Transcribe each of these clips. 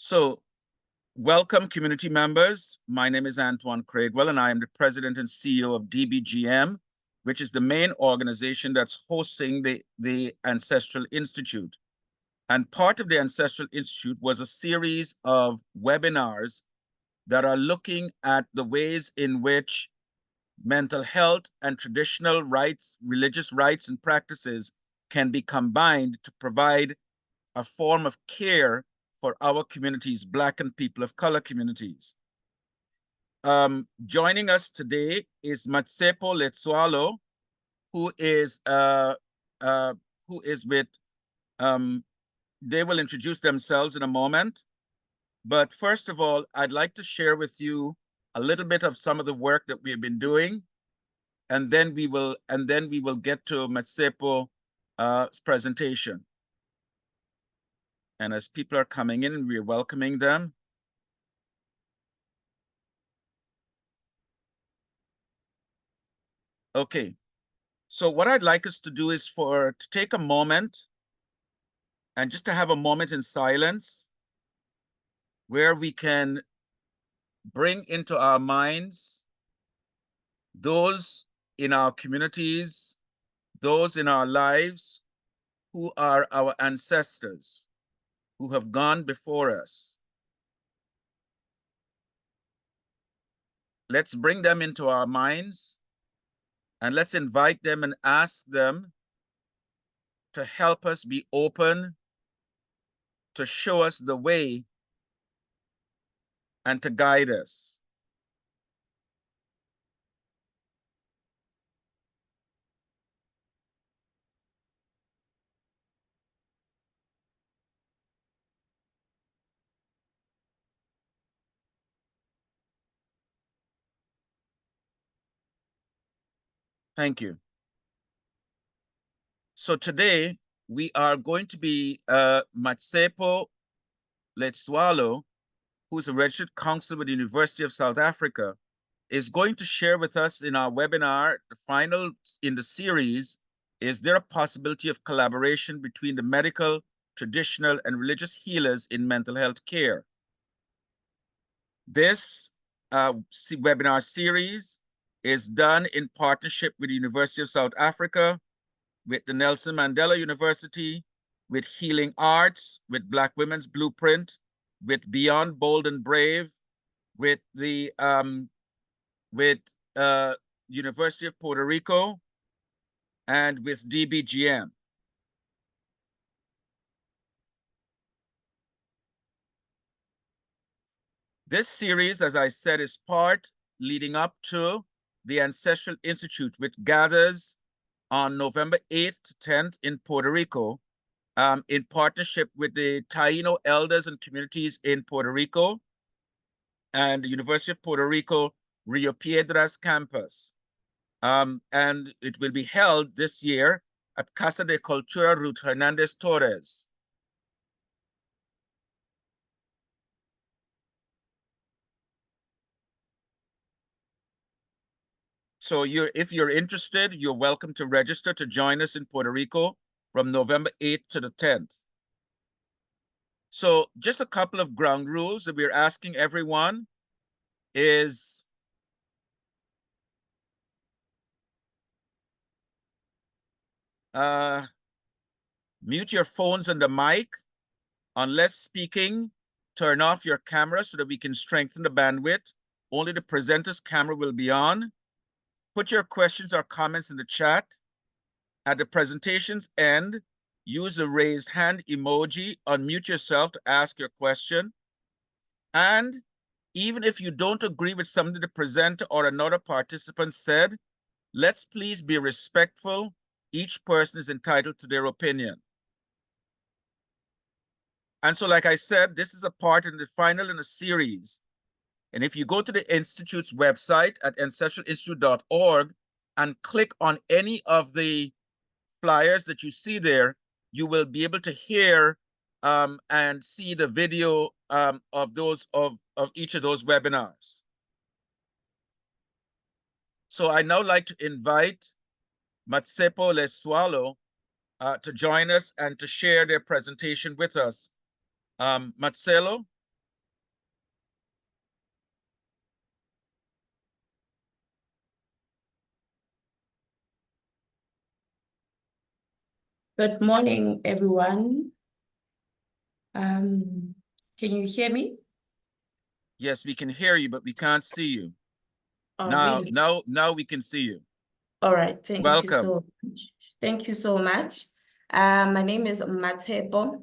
So, welcome community members. My name is Antoine Craigwell, and I am the president and CEO of DBGM, which is the main organization that's hosting the Ancestral Institute. And part of the Ancestral Institute was a series of webinars that are looking at the ways in which mental health and traditional rights, religious rights and practices can be combined to provide a form of care for our communities, Black and people of color communities. Joining us today is Mmatshepo Letsoalo, who is with, they will introduce themselves in a moment. But first of all, I'd like to share with you a little bit of some of the work that we have been doing, and then we will get to Mmatshepo's presentation. And as people are coming in, we're welcoming them. Okay, so what I'd like us to do is to take a moment and just to have a moment in silence where we can bring into our minds those in our communities, those in our lives who are our ancestors, who have gone before us. Let's bring them into our minds and let's invite them and ask them to help us be open, to show us the way, and to guide us. Thank you. So today we are going to be Mmatshepo Letsoalo, who's a registered counselor with the University of South Africa, is going to share with us in our webinar, the final in the series, is there a possibility of collaboration between the medical, traditional, and religious healers in mental health care? This webinar series is done in partnership with the University of South Africa, with the Nelson Mandela University, with Healing Arts, with Black Women's Blueprint, with Beyond Bold and Brave, with the University of Puerto Rico, and with DBGM. This series, as I said, is part leading up to the Ancestral Institute, which gathers on November 8th to 10th in Puerto Rico, in partnership with the Taino elders and communities in Puerto Rico and the University of Puerto Rico, Rio Piedras campus. And it will be held this year at Casa de Cultura Ruth Hernandez Torres. So if you're interested, you're welcome to register to join us in Puerto Rico from November 8th to the 10th. So just a couple of ground rules that we're asking everyone is mute your phones and the mic. Unless speaking, turn off your camera so that we can strengthen the bandwidth. Only the presenter's camera will be on. Put your questions or comments in the chat. At the presentation's end, use the raised hand emoji, unmute yourself to ask your question. And even if you don't agree with something the presenter or another participant said, let's please be respectful. Each person is entitled to their opinion. And so, like I said, this is a part in the final in a series. And if you go to the Institute's website at ancestralinstitute.org and click on any of the flyers that you see there, you will be able to hear and see the video of each of those webinars. So I now like to invite Mmatshepo Letsoalo to join us and to share their presentation with us. Mmatshepo, Good morning, everyone. Can you hear me? Yes, we can hear you, but we can't see you. Oh, Now, really? now we can see you. All right. Thank you Welcome. so much. Thank you so much. My name is Mmatshepo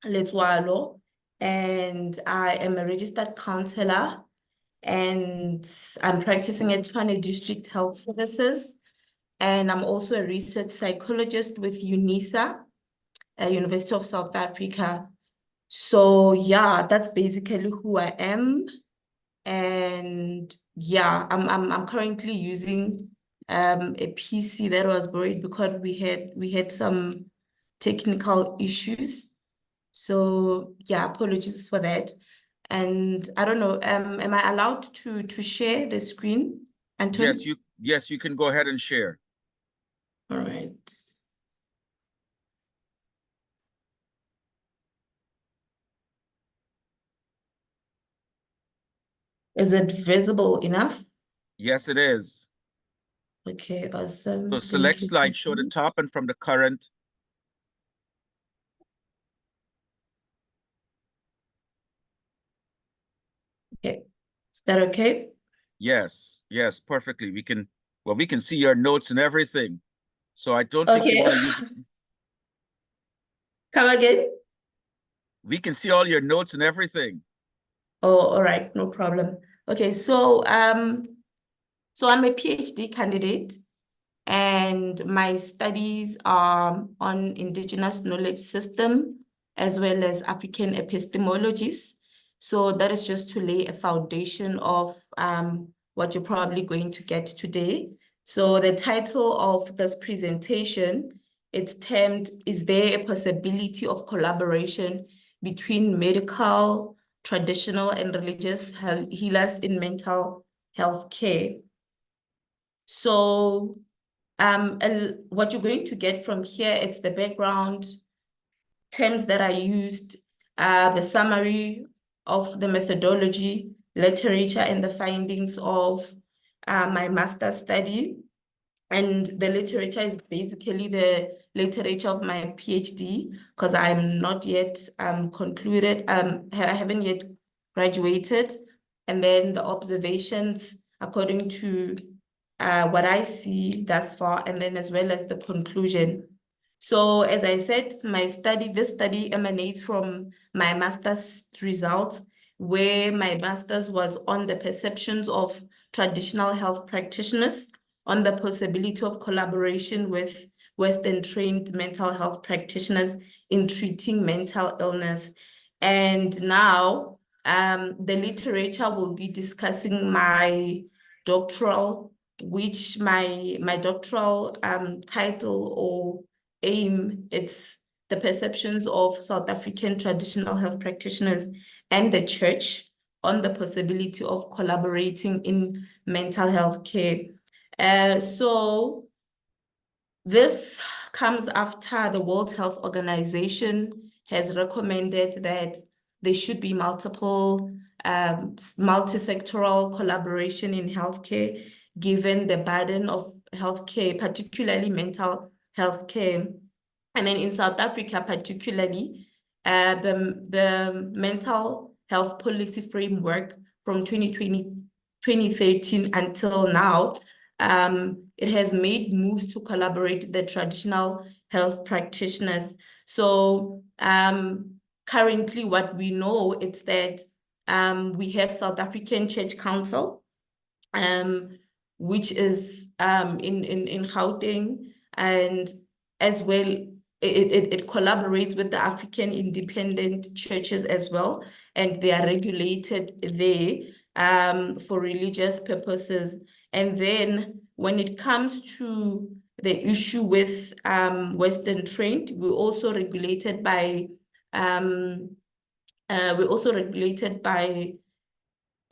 Letsoalo, and I am a registered counselor, and I'm practicing at Tshwane District Health Services. And I'm also a research psychologist with UNISA, University of South Africa. So yeah, that's basically who I am. And yeah, I'm currently using a PC that was borrowed because we had some technical issues. So yeah, apologies for that. And I don't know, am I allowed to share the screen, Yes, Anton? you can go ahead and share. All right. Is it visible enough? Yes, it is. Okay, So awesome. select Thank you. slideshow at the top and from the current. Okay. Is that okay? Yes, perfectly. We can see your notes and everything. So I don't think you Okay. want to use it. Come again? We can see all your notes and everything. Oh, all right, no problem. Okay, so I'm a PhD candidate, and my studies are on indigenous knowledge system as well as African epistemologies. So that is just to lay a foundation of what you're probably going to get today. So the title of this presentation, it's termed, "Is there a possibility of collaboration between medical, traditional, and religious healers in mental health care?" So what you're going to get from here, it's the background, terms that are used, the summary of the methodology, literature, and the findings of my master's study. And the literature is basically the literature of my PhD, because I'm not yet concluded, I haven't yet graduated. And then the observations according to what I see thus far, and then as well as the conclusion. So as I said, this study emanates from my master's results, where my master's was on the perceptions of traditional health practitioners, on the possibility of collaboration with Western trained mental health practitioners in treating mental illness. And now the literature will be discussing my doctoral, which my doctoral title or aim, it's the perceptions of South African traditional health practitioners and the church on the possibility of collaborating in mental health care. So this comes after the World Health Organization has recommended that there should be multi-sectoral collaboration in healthcare, given the burden of healthcare, particularly mental health care. And then in South Africa, particularly, the mental health policy framework from 2013 until now, it has made moves to collaborate the traditional health practitioners. So currently what we know is that we have South African Church Council, which is in Gauteng, and as well it collaborates with the African independent churches as well, and they are regulated there for religious purposes. And then when it comes to the issue with Western trained, we're also regulated by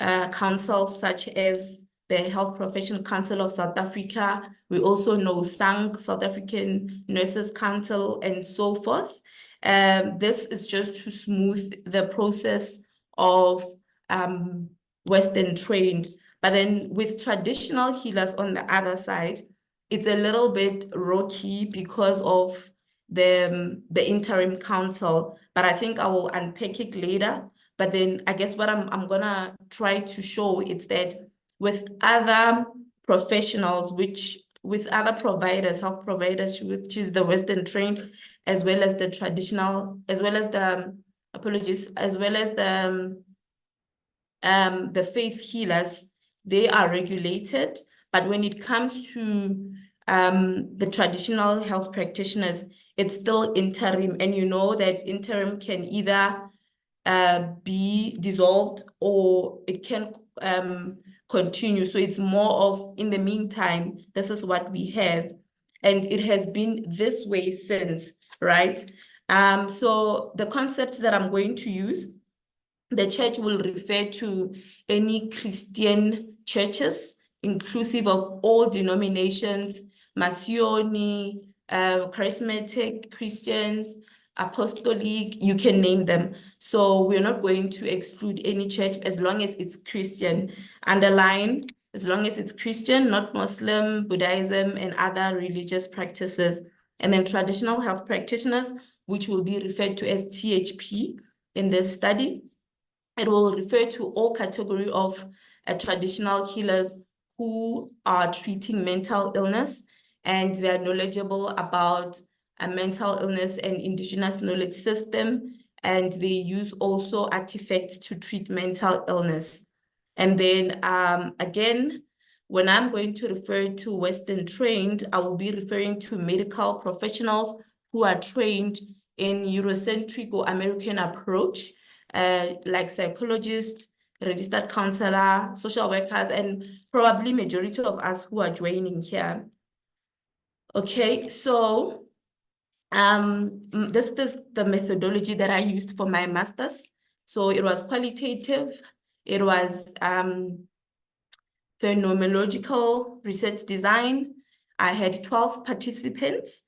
councils such as the Health Professional Council of South Africa. We also know SANC, South African Nurses Council, and so forth. This is just to smooth the process of Western trained. But then with traditional healers on the other side, it's a little bit rocky because of the interim council, but I think I will unpack it later. But then I guess what I'm gonna try to show is that with other professionals, with other providers, health providers, which is the Western trained, as well as the traditional, as well as the apologies, as well as the faith healers, they are regulated. But when it comes to the traditional health practitioners, it's still interim, and you know that interim can either be dissolved or it can continue. So it's more of, in the meantime, this is what we have. And it has been this way since, right? So the concepts that I'm going to use, the church will refer to any Christian churches, inclusive of all denominations, Masioni, charismatic Christians, apostolic, you can name them. So we're not going to exclude any church as long as it's Christian. Underline, as long as it's Christian, not Muslim, Buddhism, and other religious practices. And then traditional health practitioners, which will be referred to as THP in this study. It will refer to all category of traditional healers who are treating mental illness, and they are knowledgeable about a mental illness and indigenous knowledge system, and they use also artifacts to treat mental illness. And then again, when I'm going to refer to Western trained, I will be referring to medical professionals who are trained in Eurocentric or American approach, like psychologists, registered counselor, social workers, and probably majority of us who are joining here. Okay, so this is the methodology that I used for my master's. So it was qualitative, it was phenomenological research design. I had 12 participants,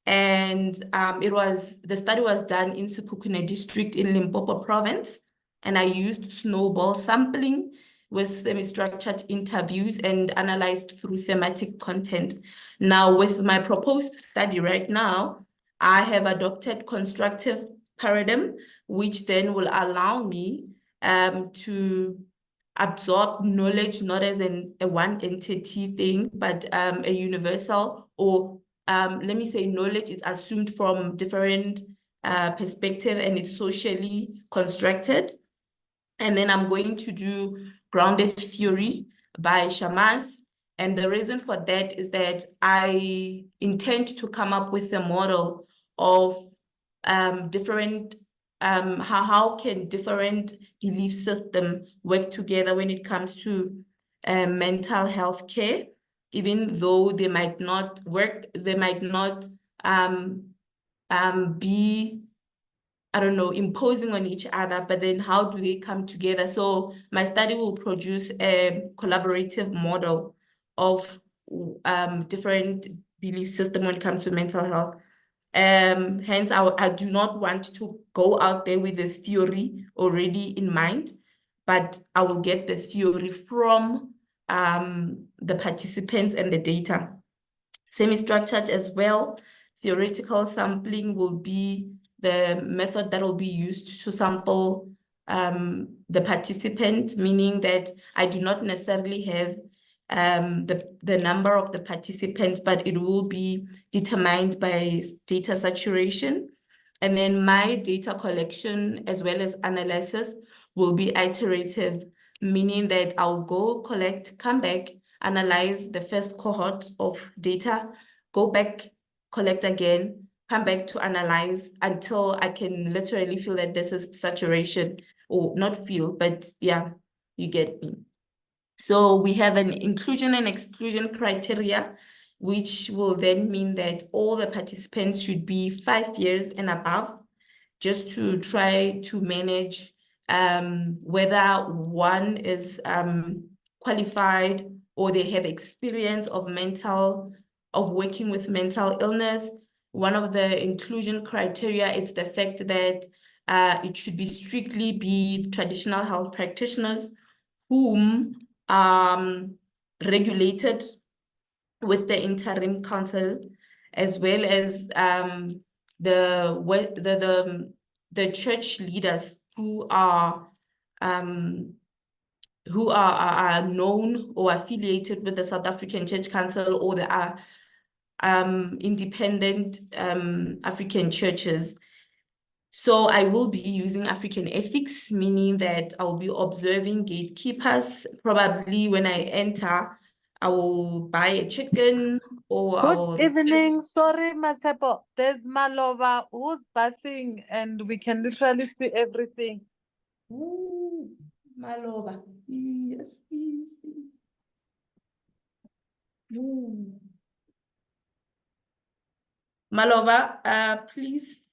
and the study was done in Sekhukhune district in Limpopo province, and I used snowball sampling with semi-structured interviews and analyzed through thematic content. Now, with my proposed study right now, I have adopted constructive paradigm, which then will allow me to absorb knowledge not as a one entity thing, but a universal, or let me say knowledge is assumed from different perspective and it's socially constructed. And then I'm going to do grounded theory by Shamas. And the reason for that is that I intend to come up with a model of different, how can different belief system work together when it comes to mental health care, even though they might not work, they might not be, I don't know, imposing on each other, but then how do they come together? So my study will produce a collaborative model of different belief system when it comes to mental health. Hence, I do not want to go out there with the theory already in mind, but I will get the theory from the participants and the data. Semi-structured as well. Theoretical sampling will be the method that will be used to sample the participants, meaning that I do not necessarily have the number of the participants, but it will be determined by data saturation. And then my data collection as well as analysis will be iterative, meaning that I'll go collect, come back, analyze the first cohort of data, go back, collect again, come back to analyze until I can literally feel that this is saturation, or not feel, but yeah, you get me. So we have an inclusion and exclusion criteria, which will then mean that all the participants should be 5 years and above, just to try to manage whether one is qualified or they have experience of working with mental illness. One of the inclusion criteria is the fact that it should be strictly be traditional health practitioners whom regulated with the interim council, as well as the church leaders who are known or affiliated with the South African Church Council or the independent African churches. So I will be using African ethics, meaning that I'll be observing gatekeepers. Probably when I enter, I will buy a chicken or I will... Good evening. Sorry, Mmatshepo. There's Maloba who's bathing and we can literally see everything. Ooh, Maloba. Yes, yes. Ooh. Maloba, please.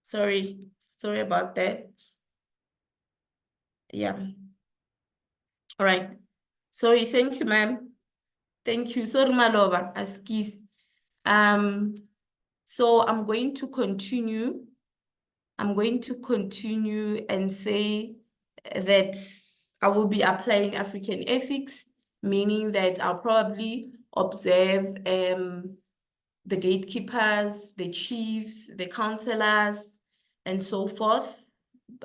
Sorry about that. Yeah. All right. Sorry, thank you, ma'am. Thank you. Sorry, Maloba, askis. So I'm going to continue. I'm going to continue and say that I will be applying African ethics, meaning that I'll probably observe the gatekeepers, the chiefs, the counselors, and so forth.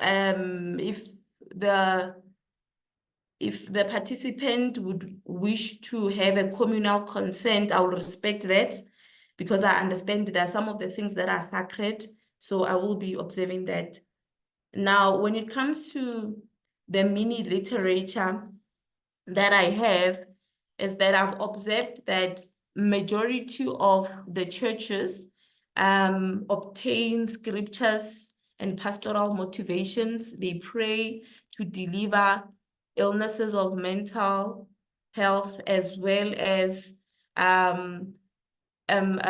If the participant would wish to have a communal consent, I will respect that because I understand there are some of the things that are sacred, so I will be observing that. Now, when it comes to the mini literature that I have, is that I've observed that majority of the churches obtain scriptures and pastoral motivations. They pray to deliver illnesses of mental health as well as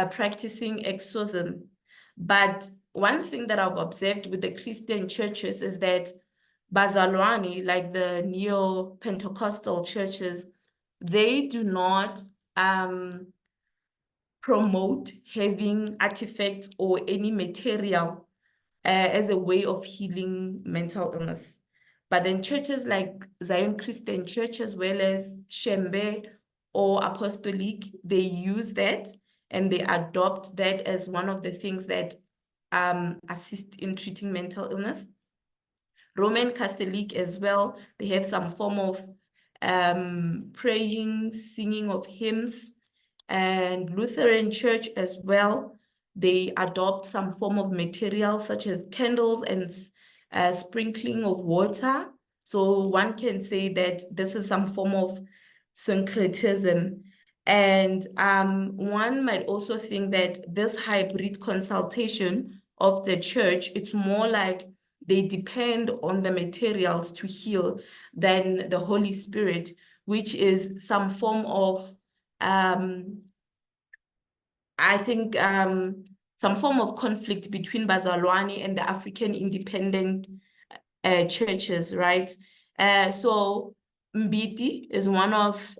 practicing exorcism. But one thing that I've observed with the Christian churches is that Bazalwane, like the neo-Pentecostal churches, they do not promote having artifacts or any material as a way of healing mental illness. But then churches like Zion Christian Church as well as Shembe or Apostolic, they use that and they adopt that as one of the things that assist in treating mental illness. Roman Catholic as well, they have some form of praying, singing of hymns, and Lutheran Church as well, they adopt some form of material such as candles and sprinkling of water. So one can say that this is some form of syncretism. And one might also think that this hybrid consultation of the church, it's more like they depend on the materials to heal than the Holy Spirit, which is some form of I think some form of conflict between Bazalwane and the African independent churches, right? So Mbiti is one of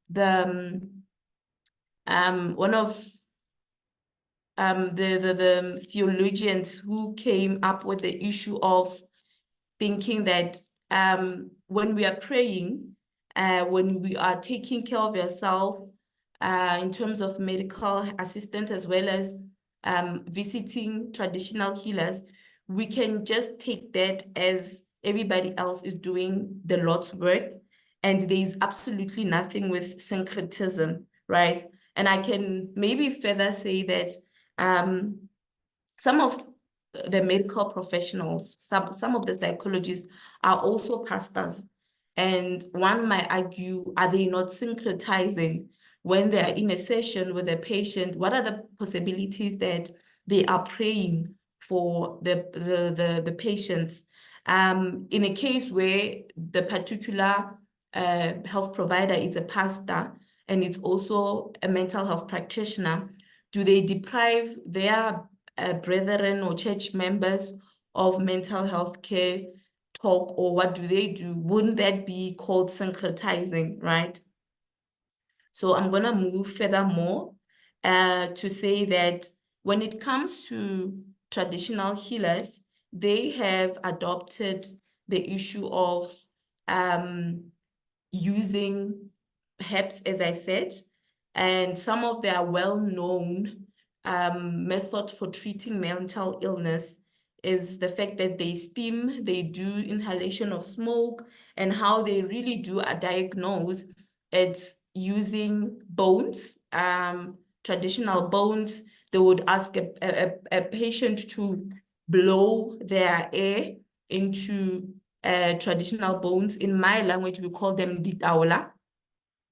the theologians who came up with the issue of thinking that when we are praying, when we are taking care of yourself in terms of medical assistance as well as visiting traditional healers, we can just take that as everybody else is doing the Lord's work, and there is absolutely nothing with syncretism, right? And I can maybe further say that some of the medical professionals, some of the psychologists are also pastors. And one might argue, are they not syncretizing when they are in a session with a patient? What are the possibilities that they are praying for the patients? In a case where the particular health provider is a pastor and it's also a mental health practitioner, do they deprive their brethren or church members of mental health care talk, or what do they do? Wouldn't that be called syncretizing, right? So I'm gonna move furthermore to say that when it comes to traditional healers, they have adopted the issue of using herbs, as I said, And some of their well-known method for treating mental illness is the fact that they steam, they do inhalation of smoke, and how they really do a diagnose. It's using bones, traditional bones. They would ask a patient to blow their air into traditional bones. In my language, we call them ditaola.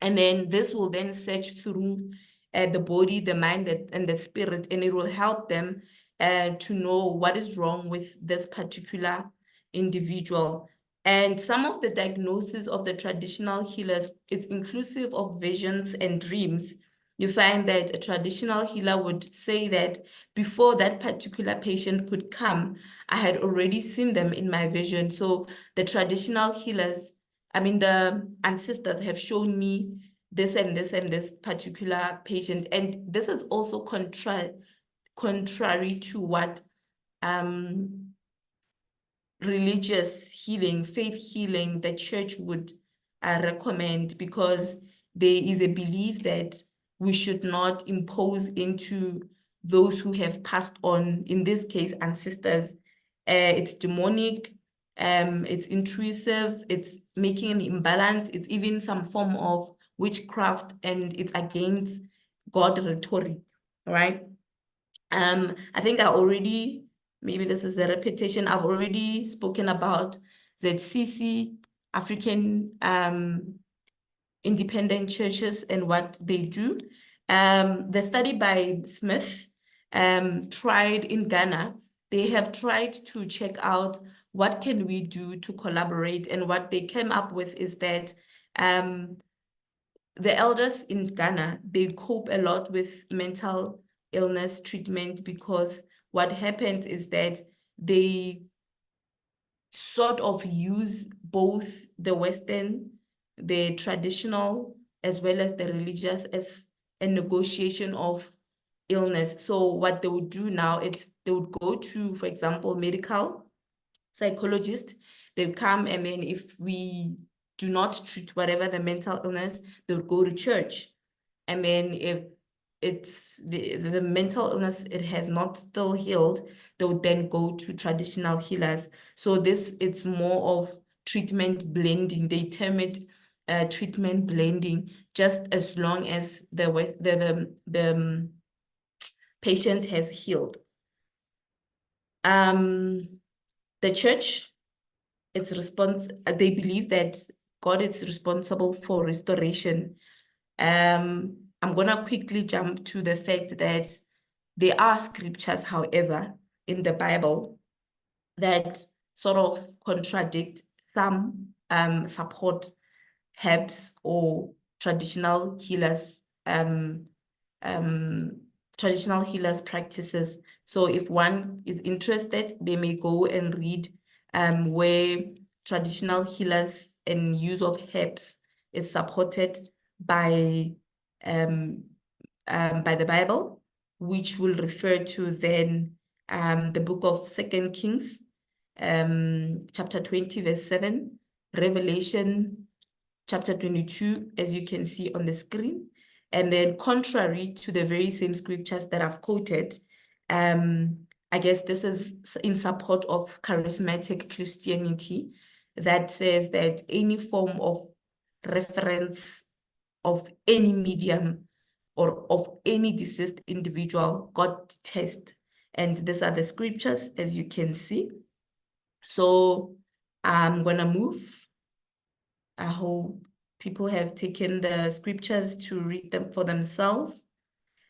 And then this will then search through the body, the mind, and the spirit, and it will help them to know what is wrong with this particular individual. And some of the diagnoses of the traditional healers, it's inclusive of visions and dreams. You find that a traditional healer would say that before that particular patient could come, I had already seen them in my vision. So the traditional healers, I mean, the ancestors have shown me this and this and this particular patient. And this is also contrary to what religious healing, faith healing, the church would recommend, because there is a belief that we should not impose into those who have passed on, in this case, ancestors. It's demonic, it's intrusive, it's making an imbalance, it's even some form of witchcraft, and it's against God rhetoric, right? I think I already, maybe this is a repetition, I've already spoken about ZCC, African independent churches, and what they do. The study by Smith tried in Ghana, they have tried to check out what can we do to collaborate, and what they came up with is that the elders in Ghana, they cope a lot with mental illness treatment, because what happens is that they sort of use both the Western, the traditional, as well as the religious, as a negotiation of illness. So what they would do now is they would go to, for example, medical psychologists. They would come, and then if we do not treat whatever the mental illness, they would go to church. And then if it's the mental illness, it has not still healed, they would then go to traditional healers. So it's more of treatment blending. They term it treatment blending, just as long as the patient has healed. The church, they believe that God is responsible for restoration. I'm gonna quickly jump to the fact that there are scriptures, however, in the Bible that sort of contradict some support herbs or traditional healers practices. So if one is interested, they may go and read where traditional healers and use of herbs is supported by the Bible, which will refer to then the book of 2 Kings, chapter 20, verse 7, Revelation chapter 22, as you can see on the screen. And then contrary to the very same scriptures that I've quoted, I guess this is in support of charismatic Christianity that says that any form of reference of any medium or of any deceased individual God detests. And these are the scriptures, as you can see. So I'm gonna move. I hope people have taken the scriptures to read them for themselves.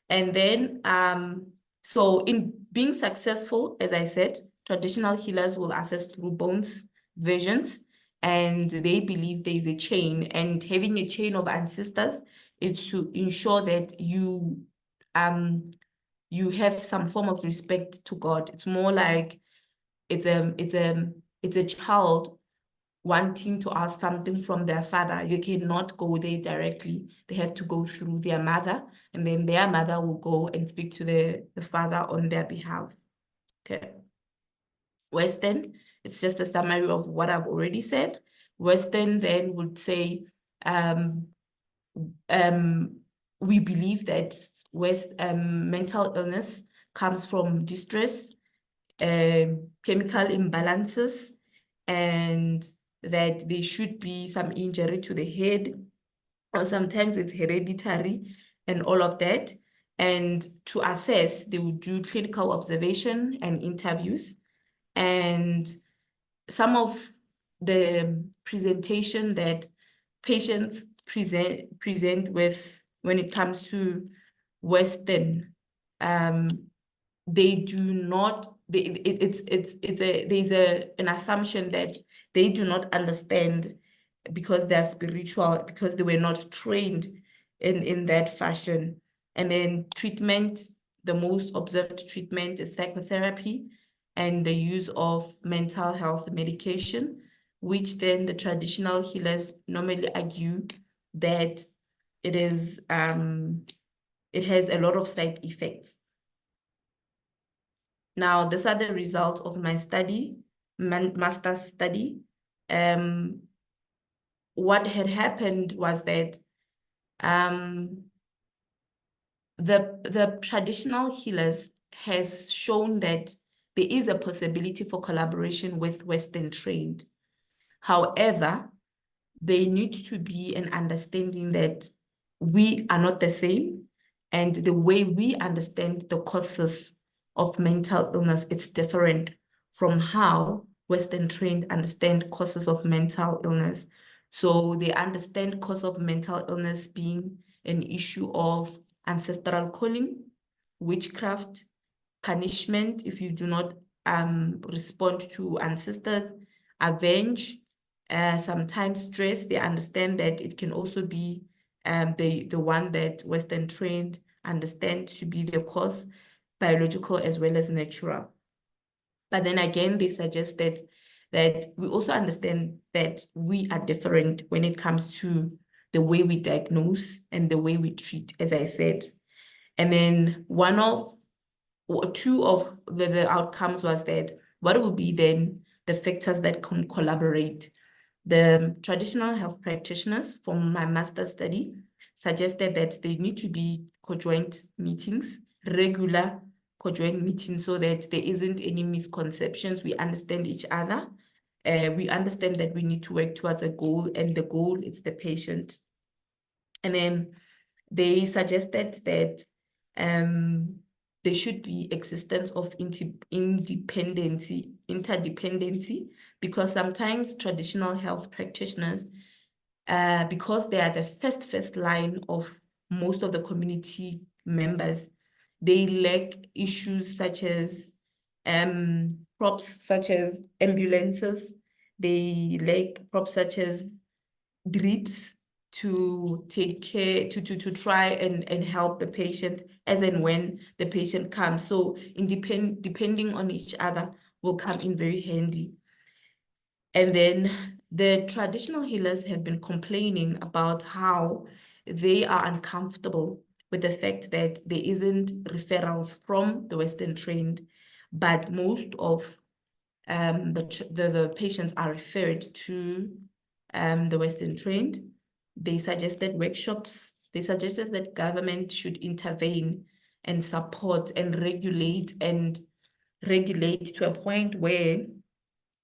And then, so in being successful, as I said, traditional healers will assess through bones, visions, and they believe there is a chain. And having a chain of ancestors is to ensure that you have some form of respect to God. It's more like it's a child wanting to ask something from their father. You cannot go there directly. They have to go through their mother, and then their mother will go and speak to the father on their behalf. Okay. Western, it's just a summary of what I've already said. Western then would say, we believe that mental illness comes from distress, chemical imbalances, and that there should be some injury to the head, or sometimes it's hereditary and all of that. And to assess, they would do clinical observation and interviews. And some of the presentation that patients present with when it comes to Western, they do not, there's an assumption that they do not understand because they're spiritual, because they were not trained in that fashion. And then treatment, the most observed treatment is psychotherapy and the use of mental health medication, which then the traditional healers normally argue that it is it has a lot of side effects. Now, these are the results of my study, master's study. What had happened was that the traditional healers has shown that there is a possibility for collaboration with Western trained. However, there needs to be an understanding that we are not the same, and the way we understand the causes of mental illness, it's different from how Western trained understand causes of mental illness. So they understand cause of mental illness being an issue of ancestral calling, witchcraft, punishment if you do not respond to ancestors, avenge, sometimes stress. They understand that it can also be the one that Western trained understand to be the cause, biological as well as natural. But then again, they suggest that we also understand that we are different when it comes to the way we diagnose and the way we treat, as I said. And then two of the outcomes was that what will be then the factors that can collaborate. The traditional health practitioners from my master's study suggested that there need to be conjoint meetings, regular conjoint meetings, so that there isn't any misconceptions. We understand each other. We understand that we need to work towards a goal, and the goal is the patient. And then they suggested that there should be existence of interdependency, because sometimes traditional health practitioners, because they are the first line of most of the community members, they lack issues such as props such as ambulances. They lack props such as drips to take care, to try and help the patient as and when the patient comes. So depending on each other will come in very handy. And then the traditional healers have been complaining about how they are uncomfortable with the fact that there isn't referrals from the Western trained, but most of the patients are referred to the Western trained. They suggested workshops. They suggested that government should intervene and support and regulate to a point where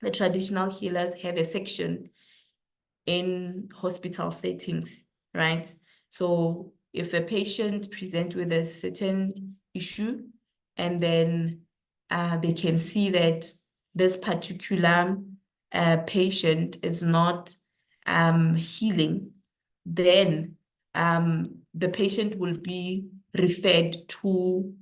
the traditional healers have a section in hospital settings, right? So if a patient presents with a certain issue, and then they can see that this particular patient is not healing, then the patient will be referred to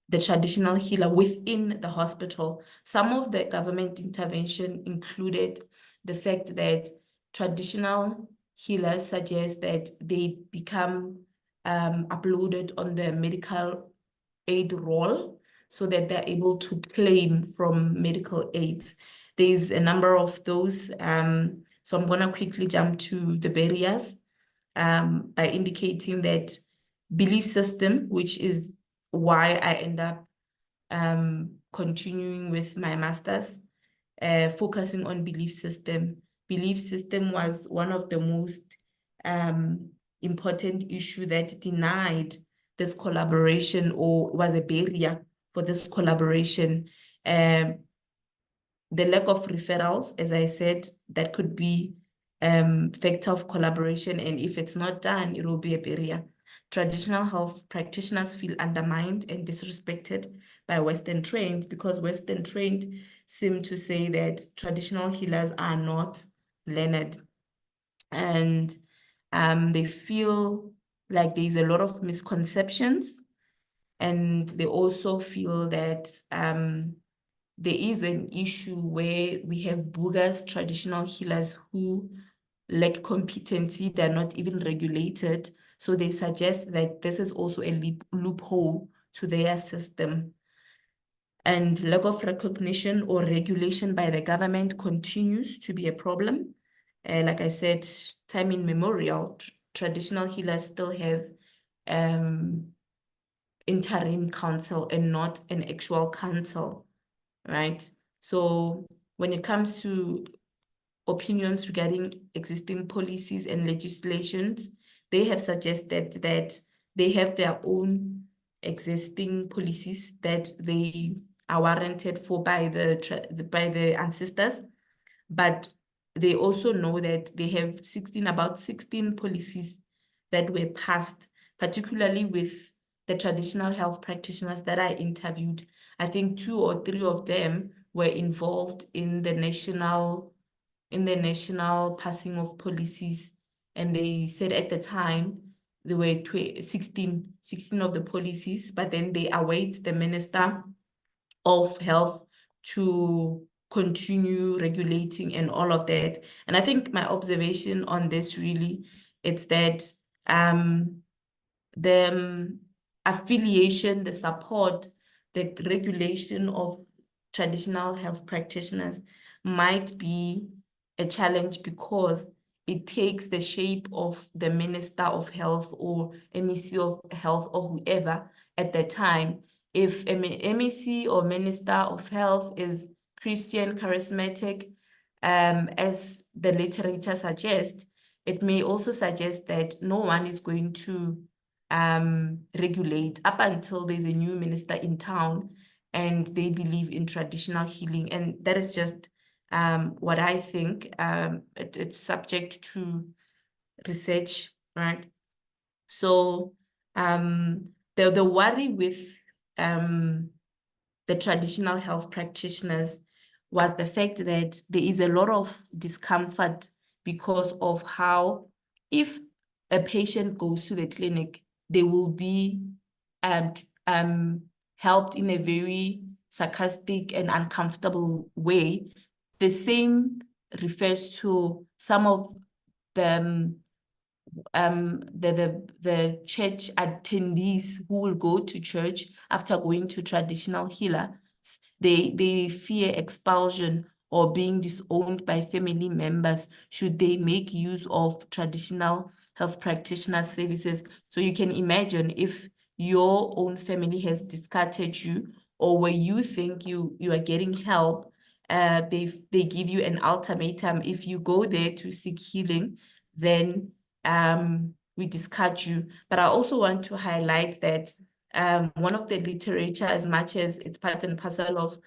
the traditional healer within the hospital. Some of the government intervention included the fact that traditional healers suggest that they become uploaded on the medical aid roll so that they're able to claim from medical aids. There's a number of those. So I'm going to quickly jump to the barriers by indicating that belief system, which is why I end up continuing with my master's, focusing on belief system. Belief system was one of the most important issue that denied this collaboration or was a barrier for this collaboration. The lack of referrals, as I said, that could be factor of collaboration, and if it's not done, it will be a barrier. Traditional health practitioners feel undermined and disrespected by Western trained, because Western trained seem to say that traditional healers are not learned, and they feel like there's a lot of misconceptions, and they also feel that there is an issue where we have bogus traditional healers who lack competency, they're not even regulated. So they suggest that this is also a loophole to their system. And lack of recognition or regulation by the government continues to be a problem. Like I said, time immemorial, traditional healers still have interim counsel and not an actual counsel, right? So when it comes to opinions regarding existing policies and legislations, they have suggested that they have their own existing policies that they are warranted for by the ancestors, but they also know that they have about 16 policies that were passed, particularly with the traditional health practitioners that I interviewed. I think 2 or 3 of them were involved in the national passing of policies, and they said at the time there were 16 of the policies, but then they await the Minister of Health to continue regulating and all of that. And I think my observation on this really, it's that the affiliation, the support, the regulation of traditional health practitioners might be a challenge, because it takes the shape of the Minister of Health or MEC of Health or whoever at the time. If MEC or Minister of Health is Christian, charismatic, as the literature suggests, it may also suggest that no one is going to regulate up until there's a new minister in town and they believe in traditional healing. And that is just what I think. It's subject to research, right? So the worry with the traditional health practitioners was the fact that there is a lot of discomfort because of how, if a patient goes to the clinic, they will be helped in a very sarcastic and uncomfortable way. The same refers to some of the church attendees who will go to church after going to traditional healer. They fear expulsion or being disowned by family members should they make use of traditional health practitioner services. So you can imagine if your own family has discarded you, or where you think you are getting help, they give you an ultimatum. If you go there to seek healing, then we discard you. But I also want to highlight that one of the literature, as much as it's part and parcel of,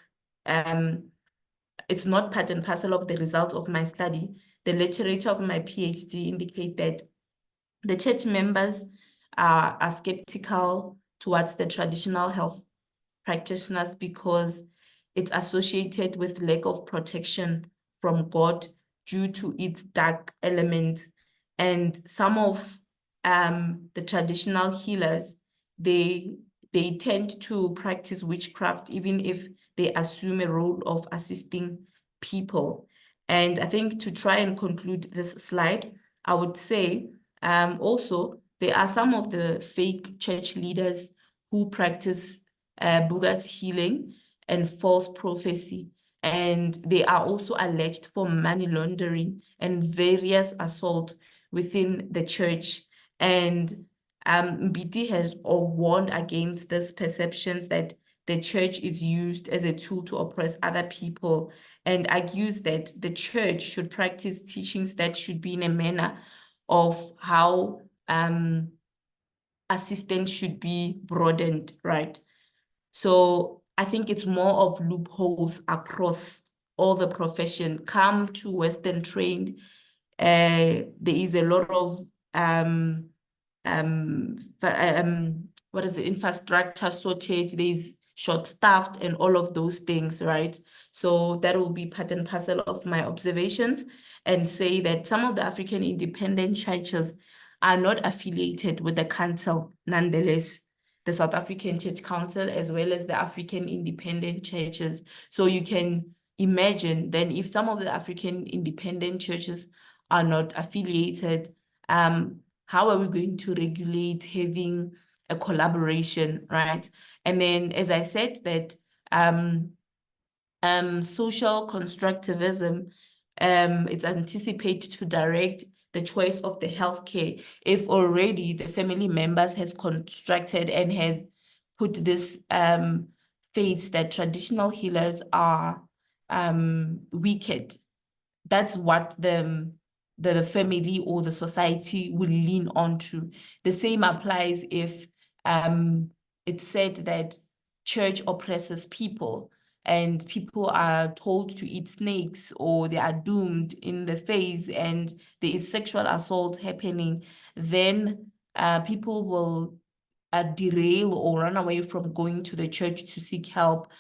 it's not part and parcel of the result of my study, the literature of my PhD indicate that the church members are skeptical towards the traditional health practitioners because it's associated with lack of protection from God due to its dark elements. And some of the traditional healers, they tend to practice witchcraft, even if they assume a role of assisting people. And I think to try and conclude this slide, I would say also there are some of the fake church leaders who practice bogus healing and false prophecy. And they are also alleged for money laundering and various assaults within the church. And Mbiti has warned against these perceptions that the church is used as a tool to oppress other people, and argues that the church should practice teachings that should be in a manner of how assistance should be broadened, right? So I think it's more of loopholes across all the profession. Come to Western trained, there is a lot of what is the infrastructure shortage, there's short-staffed and all of those things, right? So that will be part and parcel of my observations, and say that some of the African independent churches are not affiliated with the council nonetheless, the South African Church Council, as well as the African independent churches. So you can imagine then if some of the African independent churches are not affiliated, how are we going to regulate having a collaboration, right? And then, as I said, that social constructivism, it's anticipated to direct the choice of the healthcare if already the family members has constructed and has put this faith that traditional healers are wicked. That's what the family or the society will lean on to. The same applies if it's said that church oppresses people and people are told to eat snakes or they are doomed in the face and there is sexual assault happening, then people will derail or run away from going to the church to seek help.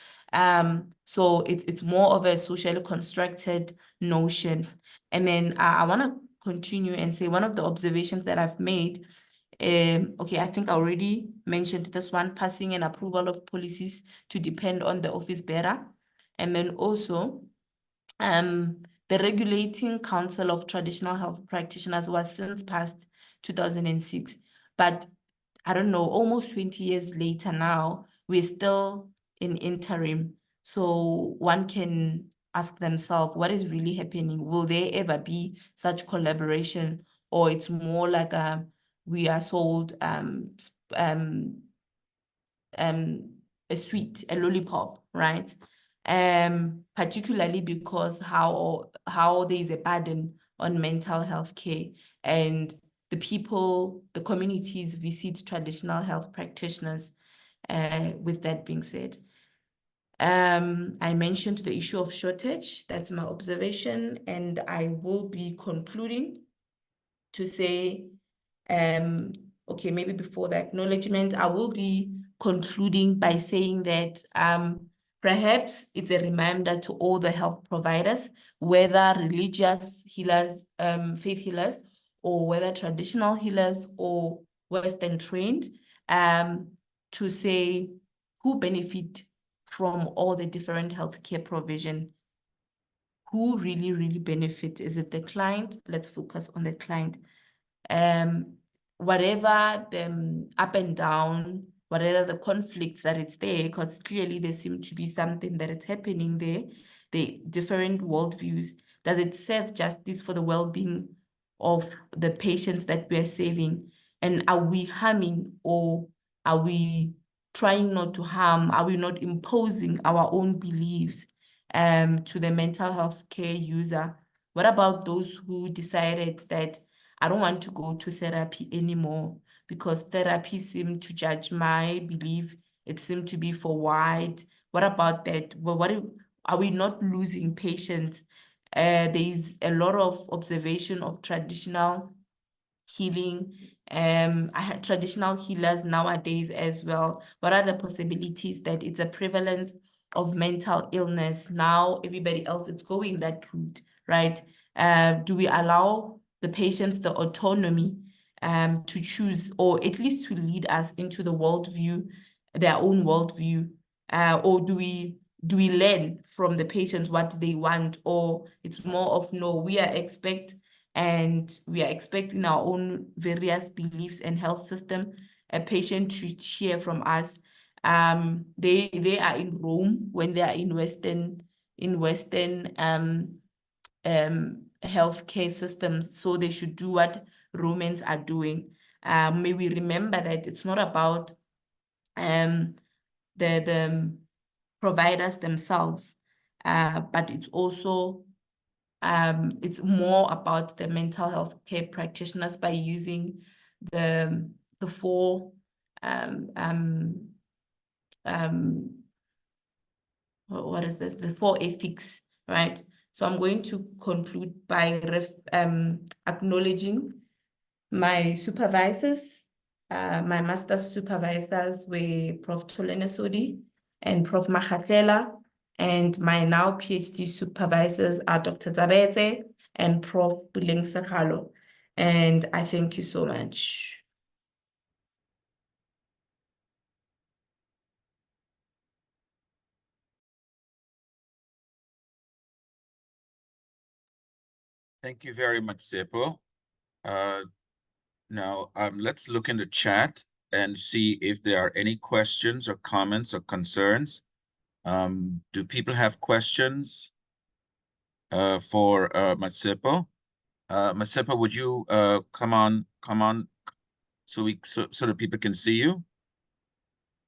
So it's more of a socially constructed notion. And then I want to continue and say one of the observations that I've made, okay, I think I already mentioned this one, passing and approval of policies to depend on the office bearer. And then also, the Regulating Council of Traditional Health Practitioners was since passed 2006, but I don't know, almost 20 years later now, we're still in interim. So one can ask themselves, what is really happening? Will there ever be such collaboration? Or it's more like we are sold a sweet, a lollipop, right? Particularly because how there is a burden on mental health care, and the people, the communities visit traditional health practitioners. With that being said, I mentioned the issue of shortage. That's my observation, and I will be concluding to say, okay, maybe before the acknowledgement, I will be concluding by saying that perhaps it's a reminder to all the health providers, whether religious healers, faith healers, or whether traditional healers or Western trained, to say who benefit from all the different healthcare provision. Who really, really benefits? Is it the client? Let's focus on the client. Whatever the up and down, whatever the conflicts that it's there, because clearly there seems to be something that is happening there, the different worldviews, does it serve justice for the well-being of the patients that we are saving? And are we harming, or are we trying not to harm? Are we not imposing our own beliefs to the mental health care user? What about those who decided that I don't want to go to therapy anymore because therapy seemed to judge my belief? It seemed to be for white. What about that? Well, are we not losing patients? There is a lot of observation of traditional healing. I had traditional healers nowadays as well. What are the possibilities that it's a prevalence of mental illness? Now everybody else is going that route, right? Do we allow the patients the autonomy to choose, or at least to lead us into the worldview, their own worldview? Or do we learn from the patients what they want? Or it's more of, no, we are expecting our own various beliefs and health system, a patient to cheer from us. They are in Rome when they are in Western healthcare systems, so they should do what Romans are doing. May we remember that it's not about the providers themselves, but it's also it's more about the mental health care practitioners by using the four what is this? The four ethics, right? So I'm going to conclude by acknowledging my supervisors. My master's supervisors were Prof. Sodi and Prof. Makhatlela, and my now PhD supervisors are Dr. Tsabedze and Prof. Tsabedze. And I thank you so much. Thank you very much, Mmatshepo. Now, let's look in the chat and see if there are any questions or comments or concerns. Do people have questions for Mmatshepo? Mmatshepo, would you come on so that people can see you?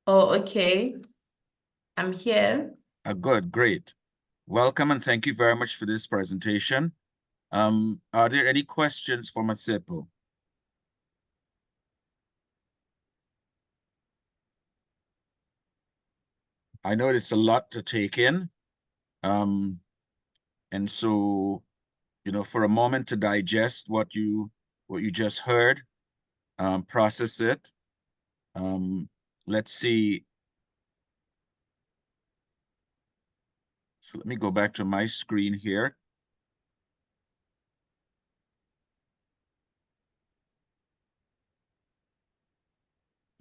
Oh, okay. I'm here. Good, great. Welcome and thank you very much for this presentation. Are there any questions for Mmatshepo? I know it's a lot to take in. And so, you know, for a moment to digest what you just heard, process it. Let's see. So let me go back to my screen here.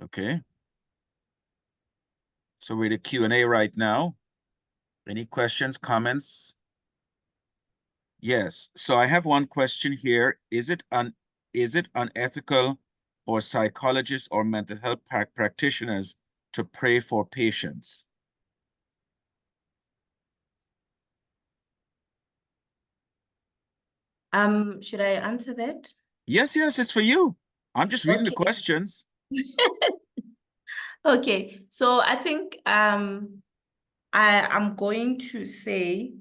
Okay. So we're at Q&A right now. Any questions, comments? Yes. So I have one question here. Is it unethical for psychologists or mental health practitioners to pray for patients? Should I answer that? Yes, it's for you. I'm just reading the Okay. questions. Okay, so I think I'm going to say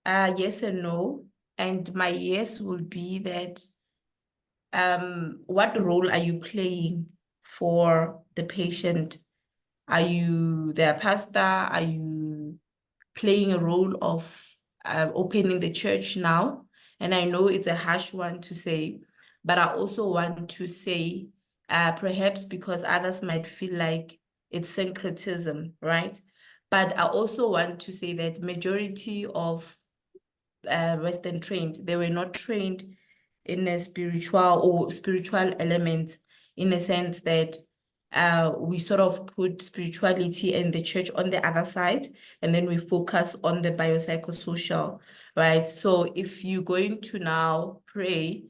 yes and no, and my yes will be that what role are you playing for the patient? Are you their pastor? Are you playing a role of opening the church now? And I know it's a harsh one to say, but I also want to say, perhaps because others might feel like it's syncretism, right? But I also want to say that majority of Western trained, they were not trained in a spiritual element, in a sense that we sort of put spirituality and the church on the other side, and then we focus on the biopsychosocial, right? So if you're going to now pray,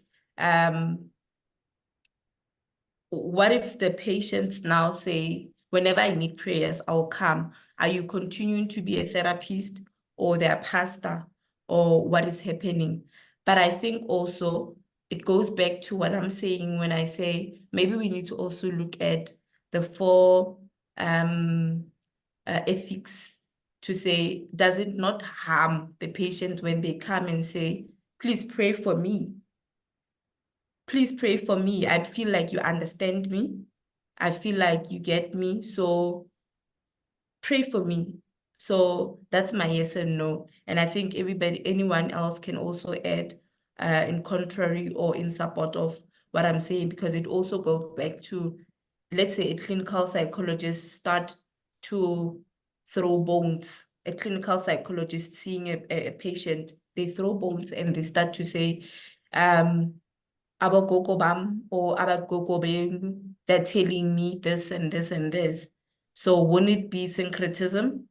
what if the patients now say, whenever I need prayers, I'll come? Are you continuing to be a therapist or their pastor, or what is happening? But I think also it goes back to what I'm saying when I say maybe we need to also look at the four ethics to say, does it not harm the patient when they come and say, please pray for me? Please pray for me. I feel like you understand me. I feel like you get me. So pray for me. So that's my yes and no. And I think anyone else can also add in contrary or in support of what I'm saying, because it also goes back to, let's say a clinical psychologist start to throw bones. A clinical psychologist seeing a patient, they throw bones and they start to say, abagogo bam or abagogo bam, they're telling me this and this and this. So wouldn't it be syncretism?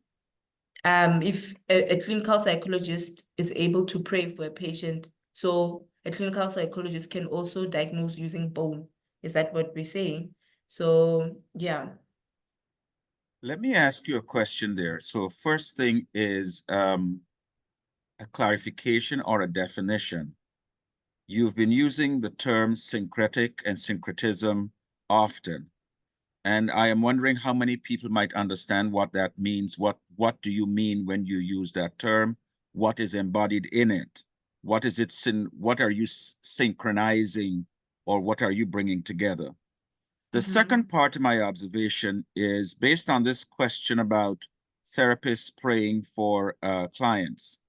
If a clinical psychologist is able to pray for a patient, so a clinical psychologist can also diagnose using bone. Is that what we're saying? So yeah. Let me ask you a question there. So first thing is a clarification or a definition. You've been using the terms syncretic and syncretism often. And I am wondering how many people might understand what that means. What do you mean when you use that term? What is embodied in it? What is it? What are you synchronizing or what are you bringing together? The second part of my observation is based on this question about therapists praying for clients.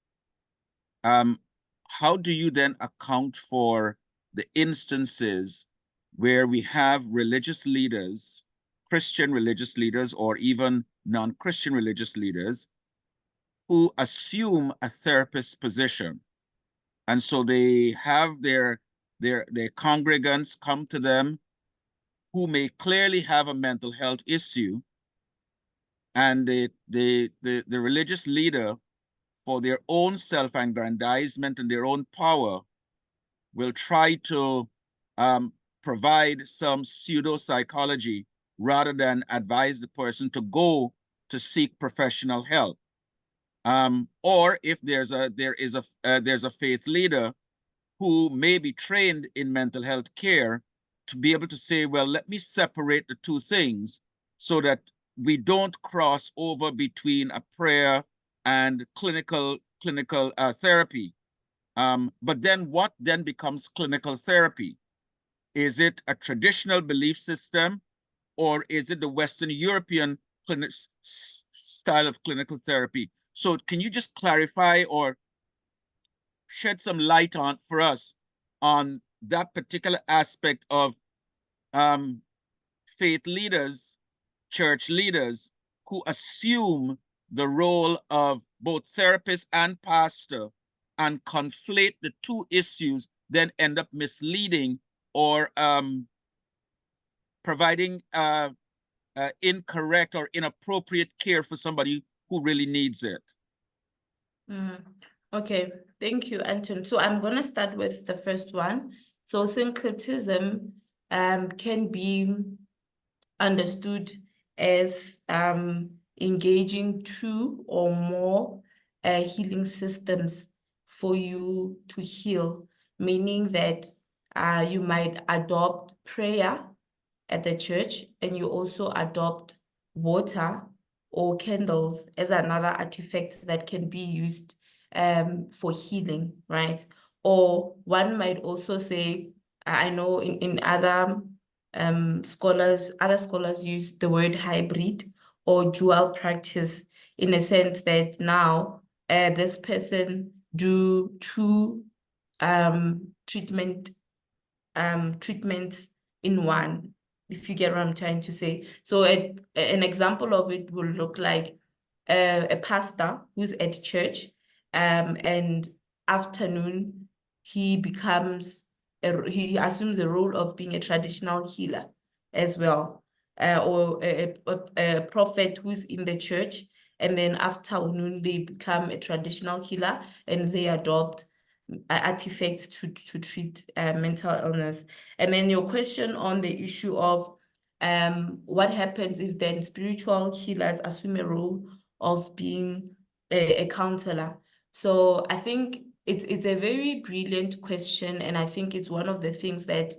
How do you then account for the instances where we have religious leaders, Christian religious leaders, or even non-Christian religious leaders who assume a therapist's position? And so they have their congregants come to them who may clearly have a mental health issue, and the religious leader, for their own self-aggrandizement and their own power, will try to provide some pseudo-psychology rather than advise the person to go to seek professional help. Or if there's a faith leader who may be trained in mental health care, to be able to say, well, let me separate the two things so that we don't cross over between a prayer and clinical therapy. But then what then becomes clinical therapy? Is it a traditional belief system, or is it the Western European style of clinical therapy? So can you just clarify or shed some light on for us on that particular aspect of faith leaders, church leaders, who assume the role of both therapist and pastor and conflate the two issues, then end up misleading or providing incorrect or inappropriate care for somebody who really needs it? Okay, thank you, Anton. So I'm going to start with the first one. So syncretism can be understood as engaging two or more healing systems for you to heal, meaning that you might adopt prayer at the church, and you also adopt water or candles as another artifact that can be used for healing, right? Or one might also say, I know in other other scholars use the word hybrid or dual practice, in a sense that now this person do two treatments in one, if you get what I'm trying to say. So an example of it will look like a pastor who's at church, and afternoon he he assumes the role of being a traditional healer as well, or a prophet who's in the church, and then afternoon they become a traditional healer and they adopt artifacts to treat mental illness. And then your question on the issue of what happens if then spiritual healers assume a role of being a counselor. So I think it's a very brilliant question, and I think it's one of the things that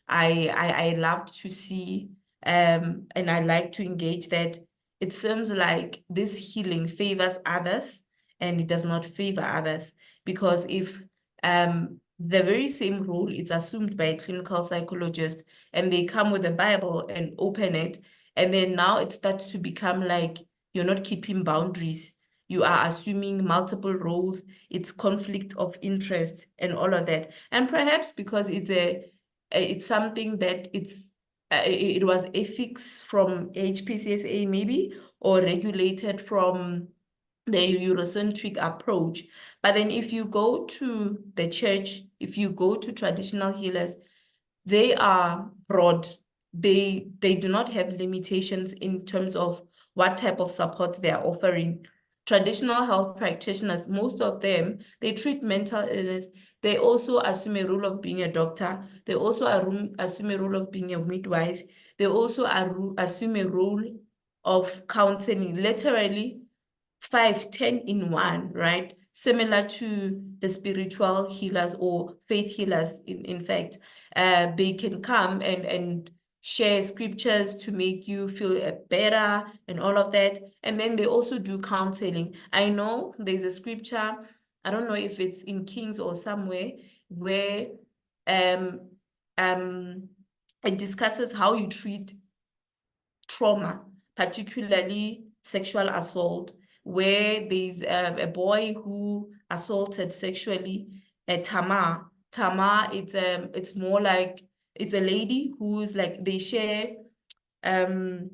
I loved to see, and I like to engage, that it seems like this healing favors others and it does not favor others, because if the very same rule is assumed by a clinical psychologist and they come with a Bible and open it, and then now it starts to become like you're not keeping boundaries. You are assuming multiple roles, it's conflict of interest and all of that. And perhaps because it's something that it was ethics from HPCSA maybe, or regulated from the Eurocentric approach. But then if you go to the church, if you go to traditional healers, they are broad. They do not have limitations in terms of what type of support they are offering. Traditional health practitioners, most of them, they treat mental illness. They also assume a role of being a doctor. They also assume a role of being a midwife. They also assume a role of counseling, literally 5, 10 in one, right? Similar to the spiritual healers or faith healers, in fact. They can come and share scriptures to make you feel better and all of that. And then they also do counseling. I know there's a scripture, I don't know if it's in Kings or somewhere, where it discusses how you treat trauma, particularly sexual assault, where there's a boy who assaulted sexually Tamar. Tamar, it's more like it's a lady who's like they share a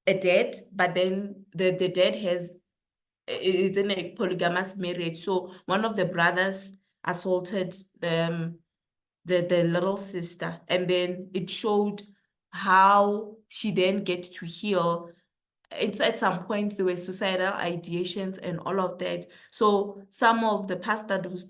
dad, but then the dad is in a polygamous marriage. So one of the brothers assaulted the little sister, and then it showed how she then get to heal. It's at some point there were suicidal ideations and all of that. So some of the pastors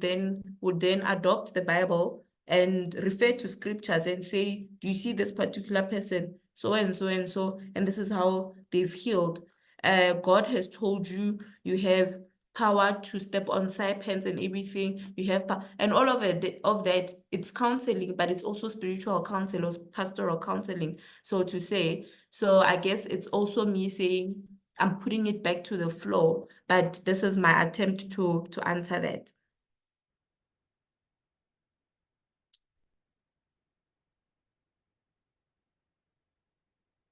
would then adopt the Bible and refer to scriptures and say, do you see this particular person, so and so and so, and this is how they've healed. God has told you you have power to step on serpents and everything. You have and all of that, it's counseling, but it's also spiritual counsel or pastoral counseling, so to say. So I guess it's also me saying I'm putting it back to the flow, but this is my attempt to answer that.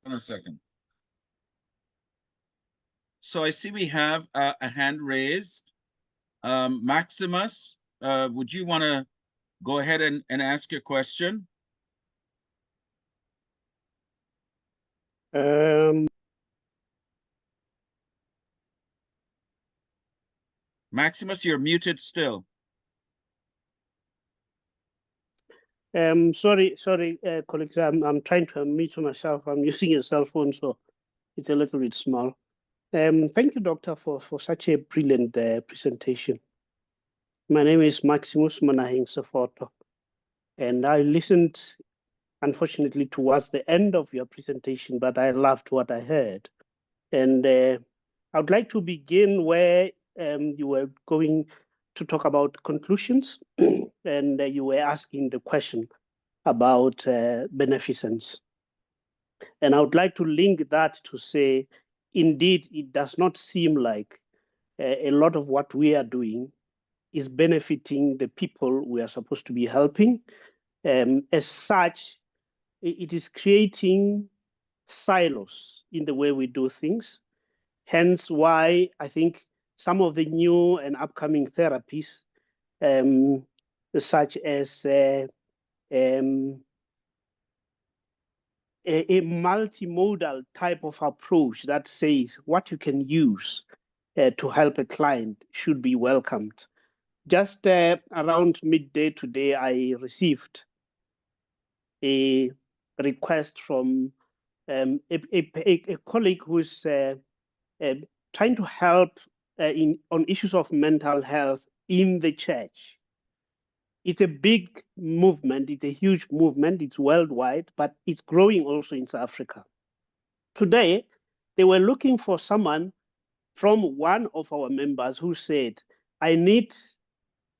In a second. So I see we have a hand raised. Maximus, would you want to go ahead and ask your question? Maximus, you're muted still. Sorry, colleagues. I'm trying to unmute myself. I'm using a cell phone, so it's a little bit small. Thank you, Doctor, for such a brilliant presentation. My name is Maximus Manahing Sofoto, and I listened, unfortunately, towards the end of your presentation, but I loved what I heard. And I would like to begin where you were going to talk about conclusions, and you were asking the question about beneficence. And I would like to link that to say, indeed, it does not seem like a lot of what we are doing is benefiting the people we are supposed to be helping. As such, it is creating silos in the way we do things. Hence why I think some of the new and upcoming therapies, such as a multimodal type of approach that says what you can use to help a client should be welcomed. Just around midday today, I received a request from a colleague who's trying to help on issues of mental health in the church. It's a big movement. It's a huge movement. It's worldwide, but it's growing also in South Africa. Today, they were looking for someone from one of our members who said, I need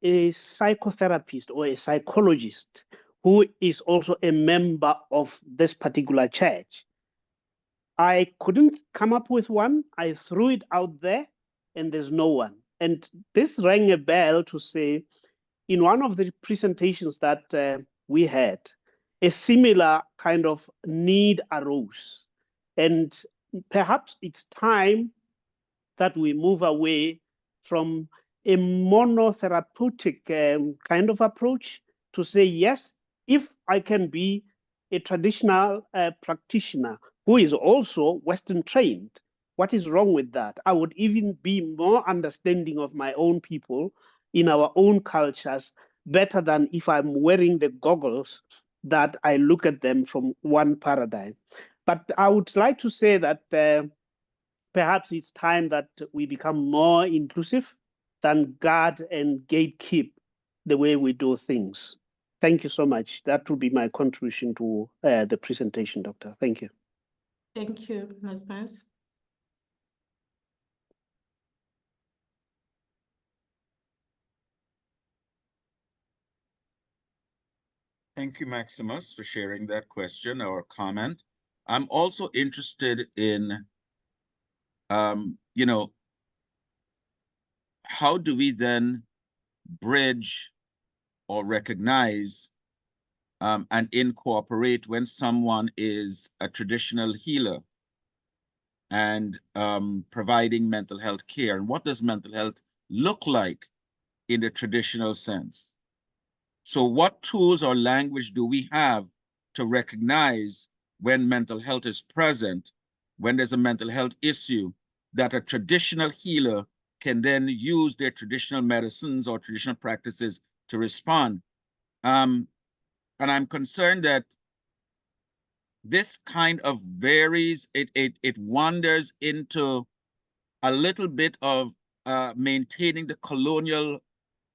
a psychotherapist or a psychologist who is also a member of this particular church. I couldn't come up with one. I threw it out there and there's no one. And this rang a bell to say, in one of the presentations that we had, a similar kind of need arose. And perhaps it's time that we move away from a monotherapeutic kind of approach to say, yes, if I can be a traditional practitioner who is also Western trained, what is wrong with that? I would even be more understanding of my own people in our own cultures better than if I'm wearing the goggles that I look at them from one paradigm. But I would like to say that perhaps it's time that we become more inclusive than guard and gatekeep the way we do things. Thank you so much. That will be my contribution to the presentation, Doctor. Thank you. Thank you, Maximus. Thank you, Maximus, for sharing that question or comment. I'm also interested in, how do we then bridge or recognize and incorporate when someone is a traditional healer and providing mental health care? And what does mental health look like in the traditional sense? So what tools or language do we have to recognize when mental health is present, when there's a mental health issue, that a traditional healer can then use their traditional medicines or traditional practices to respond? And I'm concerned that this kind of varies, it wanders into a little bit of maintaining the colonial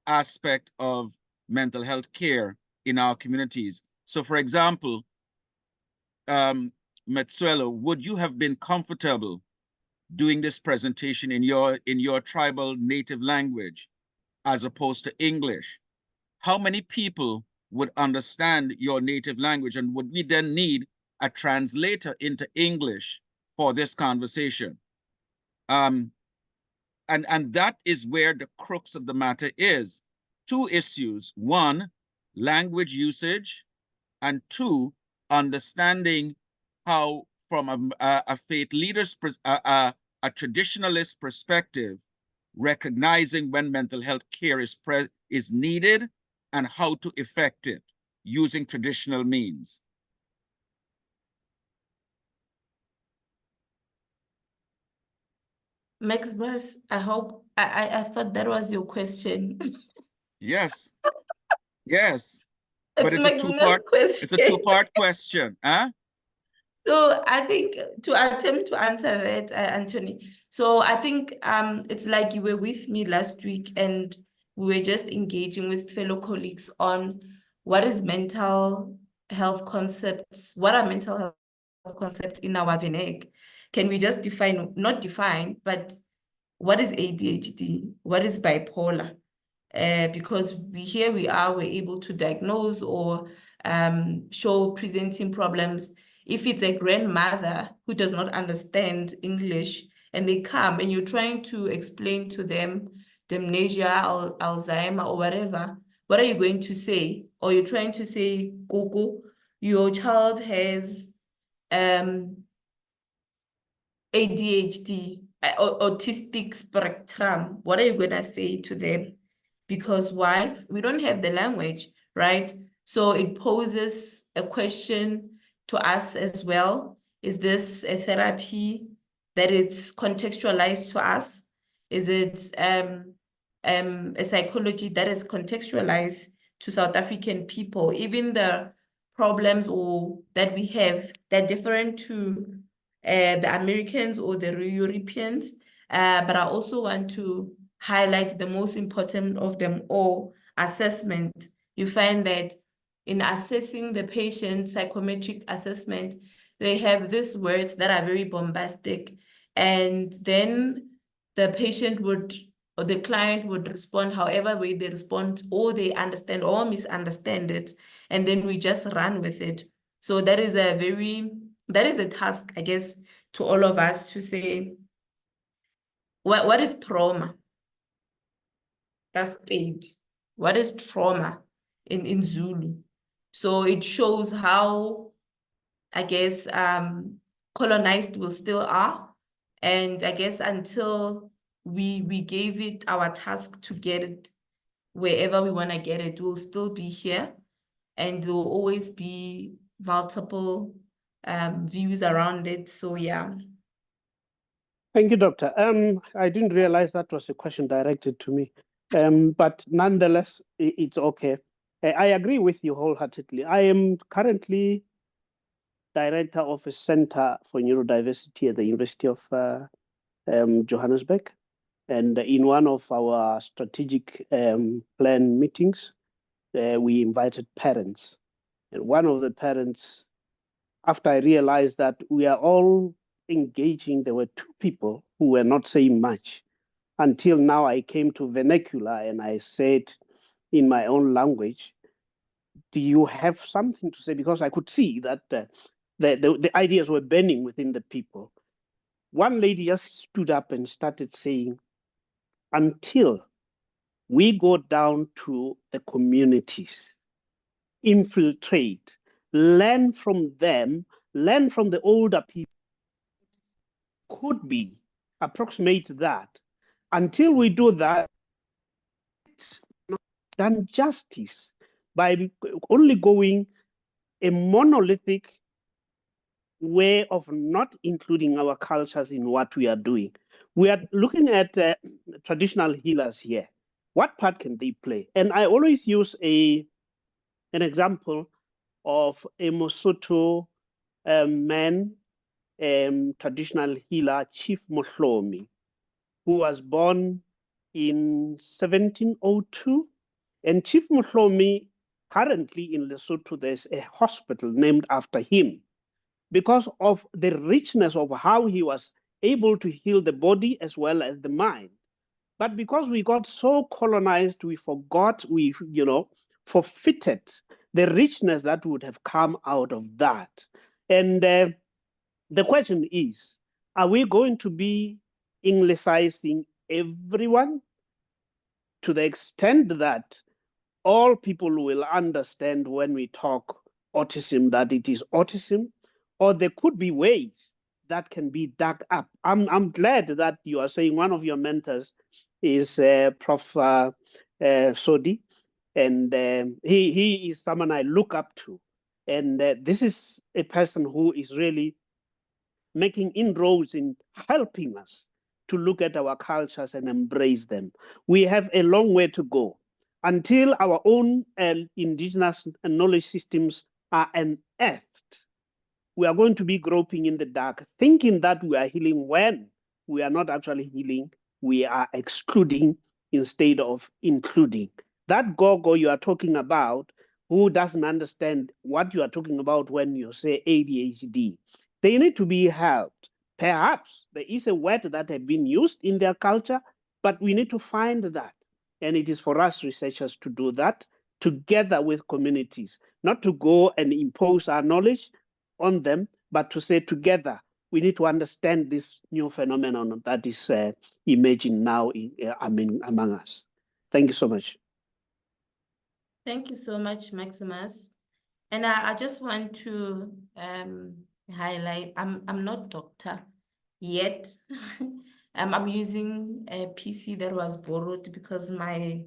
aspect of mental health care in our communities. So for example, Letsoalo, would you have been comfortable doing this presentation in your tribal native language as opposed to English? How many people would understand your native language, and would we then need a translator into English for this conversation? And that is where the crux of the matter is. Two issues: one, language usage, and two, understanding how, from a faith leader's, a traditionalist perspective, recognizing when mental health care is needed and how to effect it using traditional means. Maximus, I thought that was your question. Yes, yes, but It's Maximus' it's a question. two-part question, huh? So I think to attempt to answer that, Anthony. So I think it's like you were with me last week and we were just engaging with fellow colleagues on what is mental health concepts, what are mental health concepts in our vernac. Can we just define, not define, but what is ADHD? What is bipolar? Because here we are, we're able to diagnose or show presenting problems. If it's a grandmother who does not understand English and they come and you're trying to explain to them dementia or Alzheimer or whatever, what are you going to say? Or you're trying to say, Gogo, your child has ADHD, autistic spectrum. What are you going to say to them? Because why? We don't have the language, right? So it poses a question to us as well. Is this a therapy that it's contextualized to us? Is it a psychology that is contextualized to South African people? Even the problems that we have, they're different to the Americans or the Europeans. But I also want to highlight the most important of them all, assessment. You find that in assessing the patient, psychometric assessment, they have these words that are very bombastic. And then the patient would, or the client would respond however way they respond, or they understand or misunderstand it. And then we just run with it. So that is a task, I guess, to all of us to say, what is trauma? That's paid. What is trauma in Zulu? So it shows how, I guess, colonized we still are. And I guess until we gave it our task to get it wherever we want to get it, we'll still be here. And there will always be multiple views around it. So yeah. Thank you, Doctor. I didn't realize that was a question directed to me. But nonetheless, it's okay. I agree with you wholeheartedly. I am currently director of a Center for Neurodiversity at the University of Johannesburg. And in one of our strategic plan meetings, we invited parents. And one of the parents, after I realized that we are all engaging, there were two people who were not saying much. Until now, I came to vernacular and I said in my own language, do you have something to say? Because I could see that the ideas were burning within the people. One lady just stood up and started saying, until we go down to the communities infiltrate, learn from them, learn from the older people, could be, approximate that. Until we do that, it's not done justice by only going a monolithic way of not including our cultures in what we are doing. We are looking at traditional healers here. What part can they play? And I always use an example of a Mosotho man, traditional healer, Chief Mohlomi, who was born in 1702. And Chief Mohlomi, currently in Lesotho, there's a hospital named after him, because of the richness of how he was able to heal the body as well as the mind. But because we got so colonized, we forgot, we, forfeited the richness that would have come out of that. And the question is, are we going to be Anglicizing everyone to the extent that all people will understand when we talk autism that it is autism? Or there could be ways that can be dug up. I'm glad that you are saying one of your mentors is Prof. Sodi, and he is someone I look up to. And this is a person who is really making inroads in helping us to look at our cultures and embrace them. We have a long way to go until our own indigenous knowledge systems are unearthed. We are going to be groping in the dark, thinking that we are healing when we are not actually healing. We are excluding instead of including. That gogo you are talking about, who doesn't understand what you are talking about when you say ADHD, they need to be helped. Perhaps there is a word that has been used in their culture, but we need to find that. And it is for us researchers to do that together with communities, not to go and impose our knowledge on them, but to say together, we need to understand this new phenomenon that is emerging now among us. Thank you so much. Thank you so much, Maximus. And I just want to highlight, I'm not doctor yet. I'm using a PC that was borrowed because my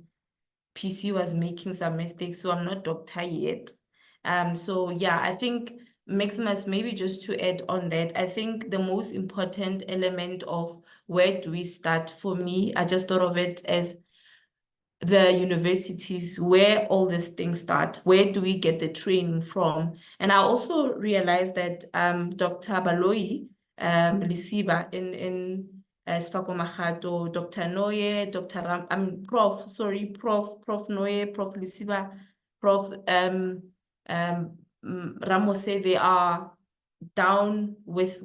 PC was making some mistakes, so I'm not doctor yet. So yeah, I think Maximus, maybe just to add on that, I think the most important element of where do we start, for me, I just thought of it as the universities where all these things start. Where do we get the training from? And I also realized that Dr. Baloyi Lisiba in Sefako Makgato, Dr. Noye, Prof Noye, Prof Lisiba, Prof Ramose, they are down with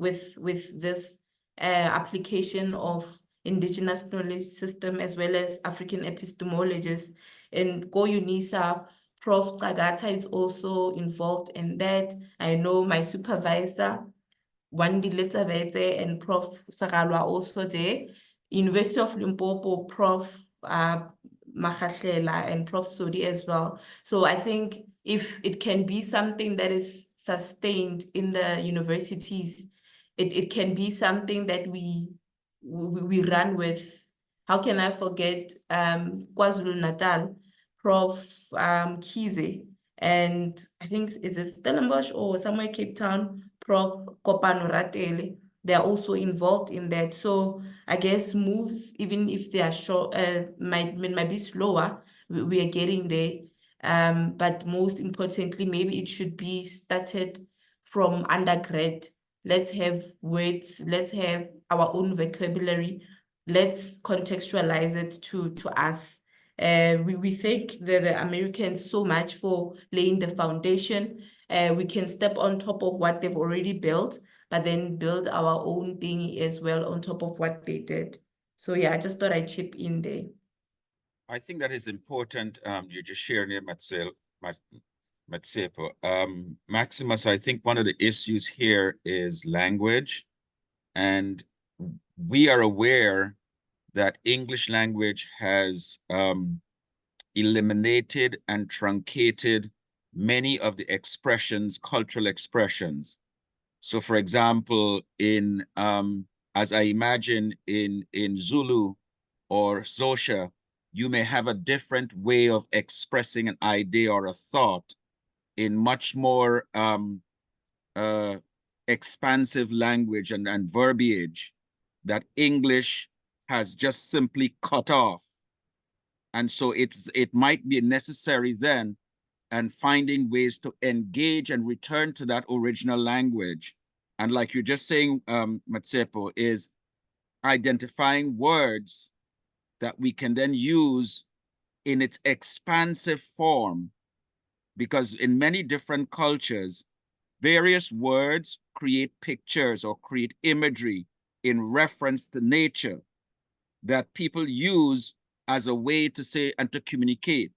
this application of indigenous knowledge system as well as African epistemologists. And Go UNISA, Prof Tsagata is also involved in that. I know my supervisor, Wandile Tsabedze, and Prof Saralo are also there. University of Limpopo, Prof Magashela and Prof Sodi as well. So I think if it can be something that is sustained in the universities, it can be something that we run with. How can I forget KwaZulu-Natal, Prof Kize, and I think is it Stellenbosch or somewhere Cape Town, Prof Kopano Ratele. They're also involved in that. So I guess moves, even if they are short, might be slower, we are getting there. But most importantly, maybe it should be started from undergrad. Let's have words, let's have our own vocabulary, let's contextualize it to us. We thank the Americans so much for laying the foundation. We can step on top of what they've already built, but then build our own thing as well on top of what they did. So yeah, I just thought I'd chip in there. I think that is important. You just sharing it, Mmatshepo. Maximus, I think one of the issues here is language. And we are aware that English language has eliminated and truncated many of the expressions, cultural expressions. So for example, in as I imagine in Zulu or Xhosa, you may have a different way of expressing an idea or a thought in much more expansive language and verbiage that English has just simply cut off. And so it might be necessary then and finding ways to engage and return to that original language. And like you're just saying, Mmatshepo, is identifying words that we can then use in its expansive form, because in many different cultures, various words create pictures or create imagery in reference to nature that people use as a way to say and to communicate.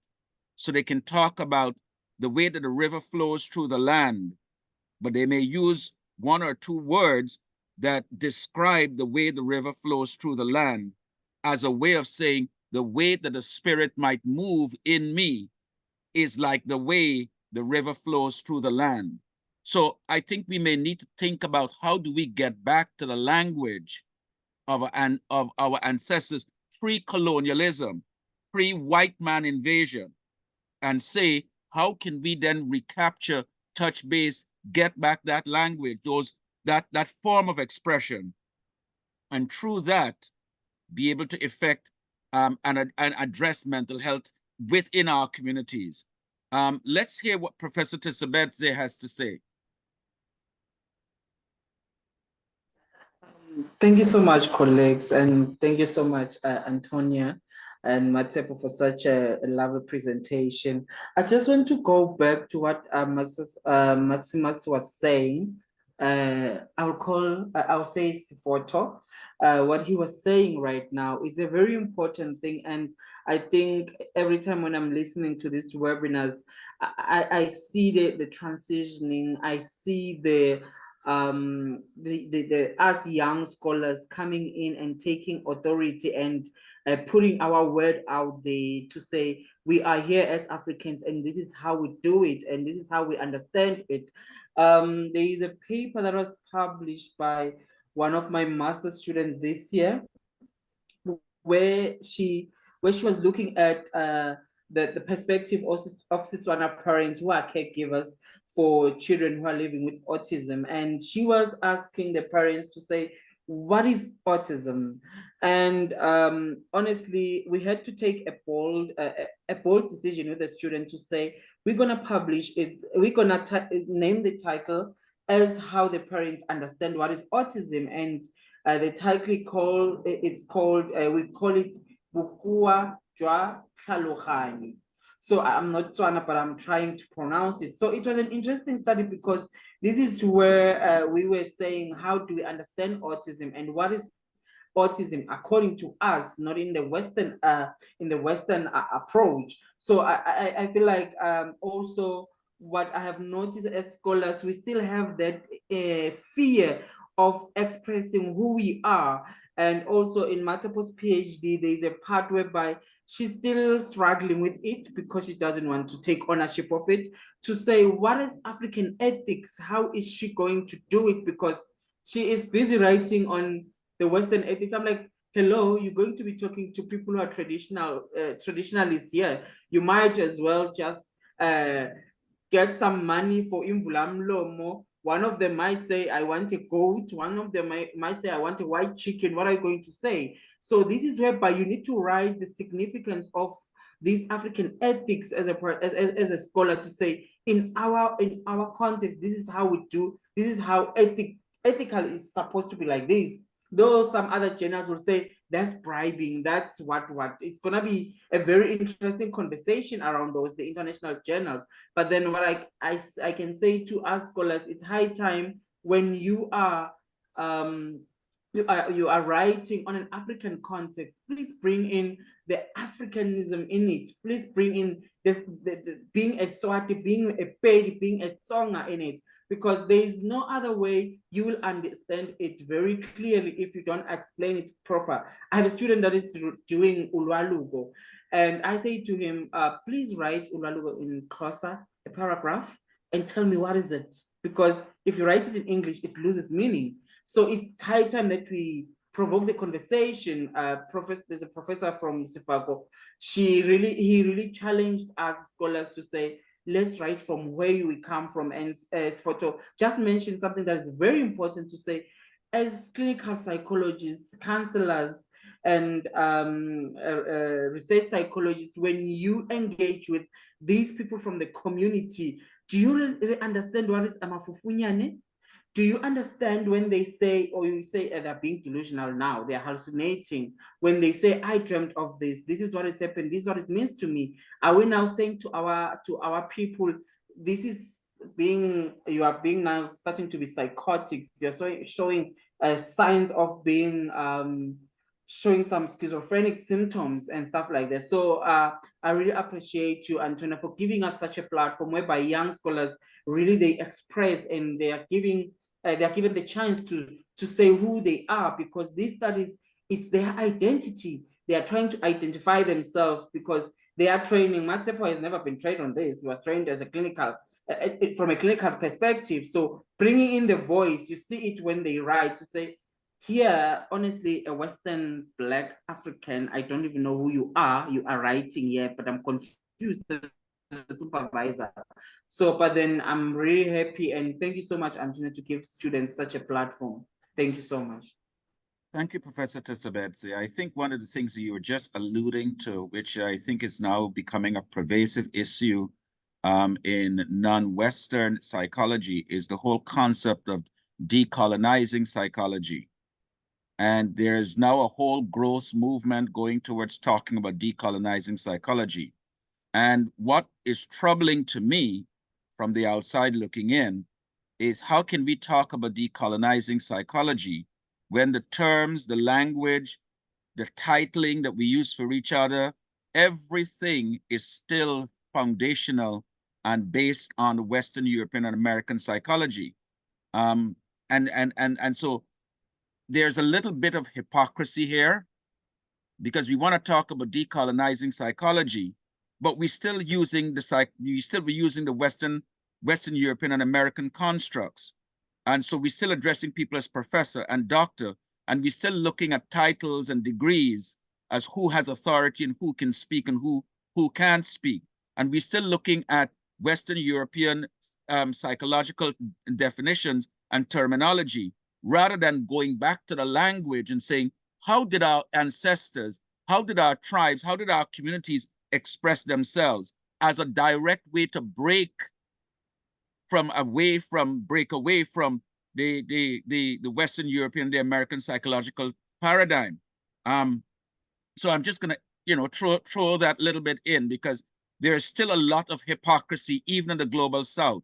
So they can talk about the way that the river flows through the land, but they may use one or two words that describe the way the river flows through the land as a way of saying the way that the spirit might move in me is like the way the river flows through the land. So I think we may need to think about how do we get back to the language of our ancestors pre-colonialism, pre-white man invasion, and say, how can we then recapture, touch base, get back that language, that form of expression, and through that, be able to effect and address mental health within our communities. Let's hear what Professor Tsabedze has to say. Thank you so much, colleagues, and thank you so much, Antonia and Mmatshepo, for such a lovely presentation. I just want to go back to what Maximus was saying. I'll say Sifoto. What he was saying right now is a very important thing, and I think every time when I'm listening to these webinars, I see the transitioning. I see the us young scholars coming in and taking authority and putting our word out there to say we are here as Africans and this is how we do it and this is how we understand it. There is a paper that was published by one of my master students this year where she was looking at the perspective of Setswana parents who are caregivers for children who are living with autism. And she was asking the parents to say, what is autism? And honestly, we had to take a bold decision with the student to say, we're gonna publish it, we're gonna name the title as how the parents understand what is autism. And the title we call it Bukua Jwa Tlhaloganya. So I'm not Tswana, but I'm trying to pronounce it. So it was an interesting study because this is where we were saying, how do we understand autism and what is autism according to us, not in the Western approach. So I feel like also what I have noticed as scholars, we still have that fear of expressing who we are. And also in Mmatshepo's PhD, there's a part whereby she's still struggling with it because she doesn't want to take ownership of it, to say, what is African ethics? How is she going to do it? Because she is busy writing on the Western ethics. I'm like, hello, you're going to be talking to people who are traditionalists here. You might as well just get some money for Imvulamlomo. One of them might say, I want a goat. One of them might say, I want a white chicken. What are you going to say? So this is whereby you need to write the significance of these African ethics as a scholar, to say, in our context, this is how we do, this is how ethical is supposed to be like this. Though some other journals will say that's bribing, that's what. It's gonna be a very interesting conversation around those, the international journals. But then what I can say to us scholars, it's high time when you are writing on an African context, please bring in the Africanism in it. Please bring in this being a Swati, being a Pedi, being a Tsonga in it, because there is no other way you will understand it very clearly if you don't explain it proper. I have a student that is doing Ulwalugo, and I say to him, please write Ulwalugo in Xhosa a paragraph and tell me what is it, because if you write it in English, it loses meaning. So it's high time that we provoke the conversation. There's a professor from Sefako. He really challenged us scholars to say, let's write from where we come from. And as Photo just mentioned something that is very important to say, as clinical psychologists, counselors, and research psychologists, when you engage with these people from the community, do you really understand what is amafufunyane? Do you understand when they say, or you say they're being delusional now, they're hallucinating? When they say, I dreamt of this is what has happened, this is what it means to me. Are we now saying to our people, this is you are being now starting to be psychotic, you're showing signs of being showing some schizophrenic symptoms and stuff like that. So I really appreciate you, Antonia, for giving us such a platform whereby young scholars really they express and they are given the chance to say who they are, because these studies, it's their identity. They are trying to identify themselves because they are training. Mmatshepo has never been trained on this. He was trained as a clinical, from a clinical perspective. So bringing in the voice, you see it when they write, to say, here, honestly, a Western Black African, I don't even know who you are writing here, but I'm confused as a supervisor. So, but then I'm really happy, and thank you so much, Antonia, to give students such a platform. Thank you so much. Thank you, Professor Tsabedze. I think one of the things that you were just alluding to, which I think is now becoming a pervasive issue in non-Western psychology, is the whole concept of decolonizing psychology. And there's now a whole growth movement going towards talking about decolonizing psychology. And what is troubling to me from the outside looking in is how can we talk about decolonizing psychology when the terms, the language, the titling that we use for each other, everything is still foundational and based on Western European and American psychology. And so there's a little bit of hypocrisy here, because we want to talk about decolonizing psychology, but we still be using the Western European and American constructs. And so we're still addressing people as professor and doctor, and we're still looking at titles and degrees as who has authority and who can speak and who can't speak. And we're still looking at Western European psychological definitions and terminology, rather than going back to the language and saying, how did our ancestors, how did our tribes, how did our communities express themselves, as a direct way to break away from the Western European, the American psychological paradigm. So I'm just gonna, throw that little bit in, because there's still a lot of hypocrisy, even in the global South,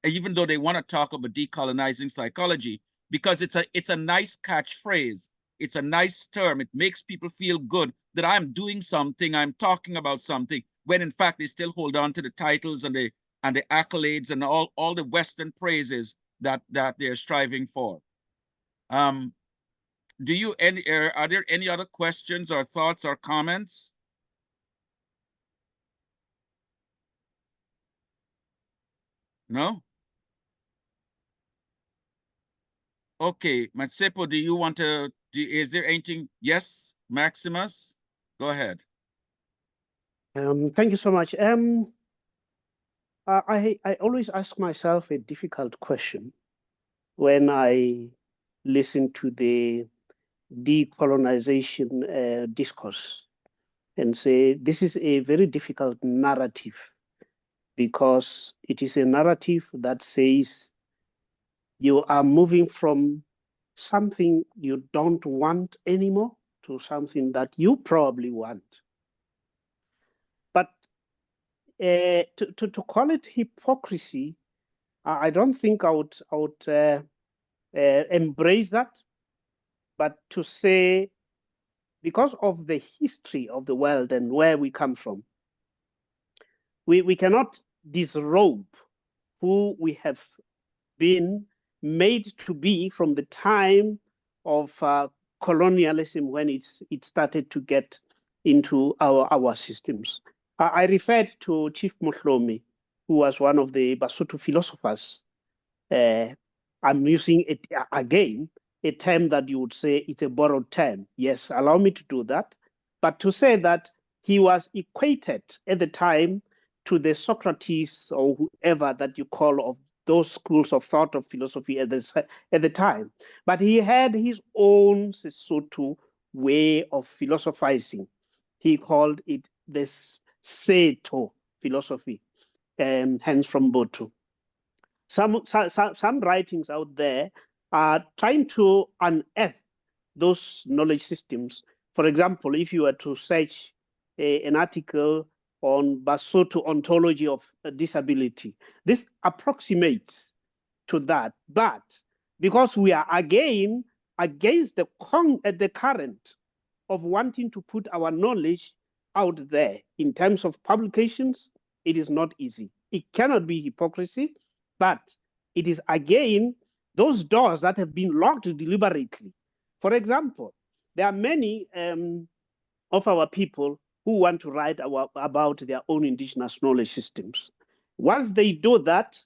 even though they want to talk about decolonizing psychology, because it's a nice catchphrase. It's a nice term. It makes people feel good that I'm doing something, I'm talking about something, when in fact they still hold on to the titles and the accolades and all the Western praises that they're striving for. Are there any other questions or thoughts or comments? No? Okay, Mmatshepo, do you want to, is there anything? Yes, Maximus, go ahead. Thank you so much. I always ask myself a difficult question when I listen to the decolonization discourse, and say this is a very difficult narrative, because it is a narrative that says you are moving from something you don't want anymore to something that you probably want. But to call it hypocrisy, I don't think I would embrace that. But to say, because of the history of the world and where we come from, we cannot disrobe who we have been made to be from the time of colonialism, when it started to get into our systems. I referred to Chief Mohlomi who was one of the Basotho philosophers. I'm using it again, a term that you would say it's a borrowed term. Yes, allow me to do that. But to say that he was equated at the time to the Socrates or whoever that you call of those schools of thought of philosophy at the time. But he had his own Sesotho way of philosophizing. He called it the Seto philosophy, hence from Boto. Some writings out there are trying to unearth those knowledge systems. For example, if you were to search an article on Basotho ontology of disability, this approximates to that. But because we are again against the current of wanting to put our knowledge out there in terms of publications, it is not easy. It cannot be hypocrisy, but it is again those doors that have been locked deliberately. For example, there are many of our people who want to write about their own indigenous knowledge systems. Once they do that,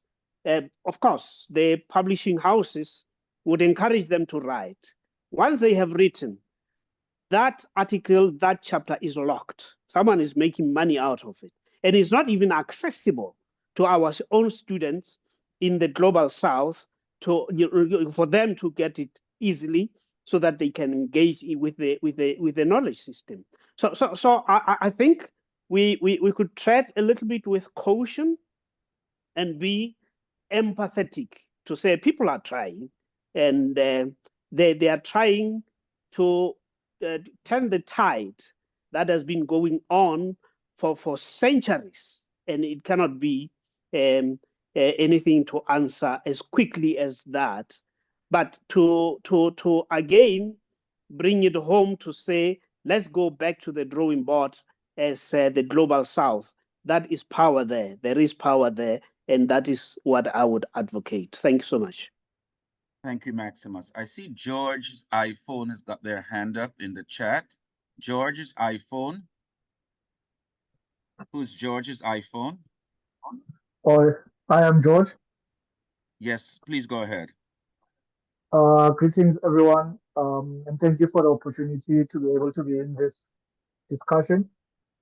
of course, the publishing houses would encourage them to write. Once they have written, that article, that chapter is locked. Someone is making money out of it. And it's not even accessible to our own students in the global south for them to get it easily so that they can engage with the knowledge system. So I think we could tread a little bit with caution and be empathetic to say people are trying, and they are trying to turn the tide that has been going on for centuries, and it cannot be anything to answer as quickly as that. But to again bring it home to say, let's go back to the drawing board as the global south. That is power there. There is power there. And that is what I would advocate. Thank you so much. Thank you, Maximus. I see George's iPhone has got their hand up in the chat. George's iPhone. Who's George's iPhone? I am George. Yes, please go ahead. Greetings, everyone, and thank you for the opportunity to be able to be in this discussion.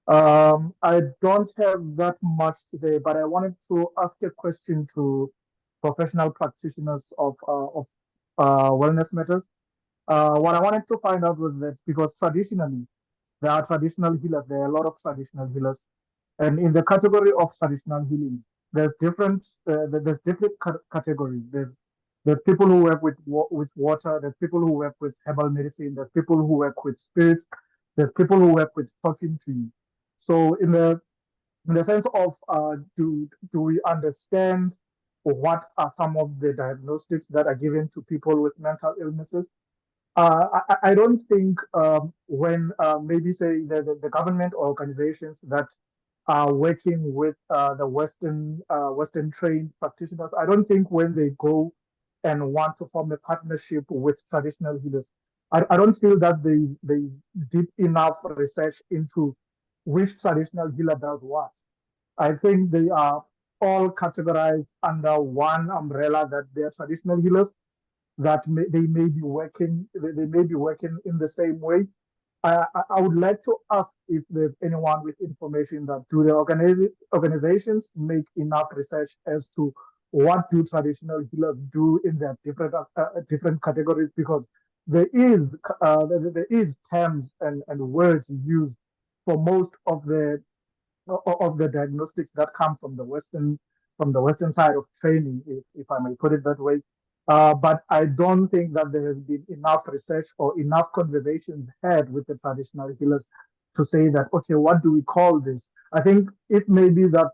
I don't have that much today, but I wanted to ask a question to professional practitioners of wellness matters. What I wanted to find out was that because traditionally there are traditional healers, there are a lot of traditional healers, and in the category of traditional healing, there's different categories. There's people who work with water. There's people who work with herbal medicine. There's people who work with spirits. There's people who work with talking to you. So in the sense of do we understand what are some of the diagnostics that are given to people with mental illnesses? I don't think when maybe say the government organizations that are working with the Western trained practitioners, I don't think when they go and want to form a partnership with traditional healers, I don't feel that there is deep enough research into which traditional healer does what. I think they are all categorized under one umbrella that they are traditional healers, that they may be working in the same way. I would like to ask if there's anyone with information that do the organizations make enough research as to what do traditional healers do in their different categories, because there is terms and words used for most of the diagnostics that come from the Western side of training, if I may put it that way. But I don't think that there has been enough research or enough conversations had with the traditional healers to say that, okay, what do we call this? I think if maybe that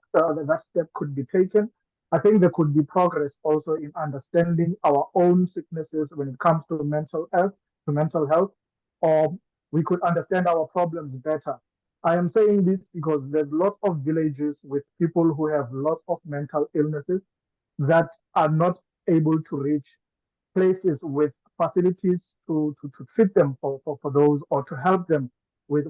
step could be taken, I think there could be progress also in understanding our own sicknesses when it comes to mental health, or we could understand our problems better. I am saying this because there's lots of villages with people who have lots of mental illnesses that are not able to reach places with facilities to treat them for those, or to help them with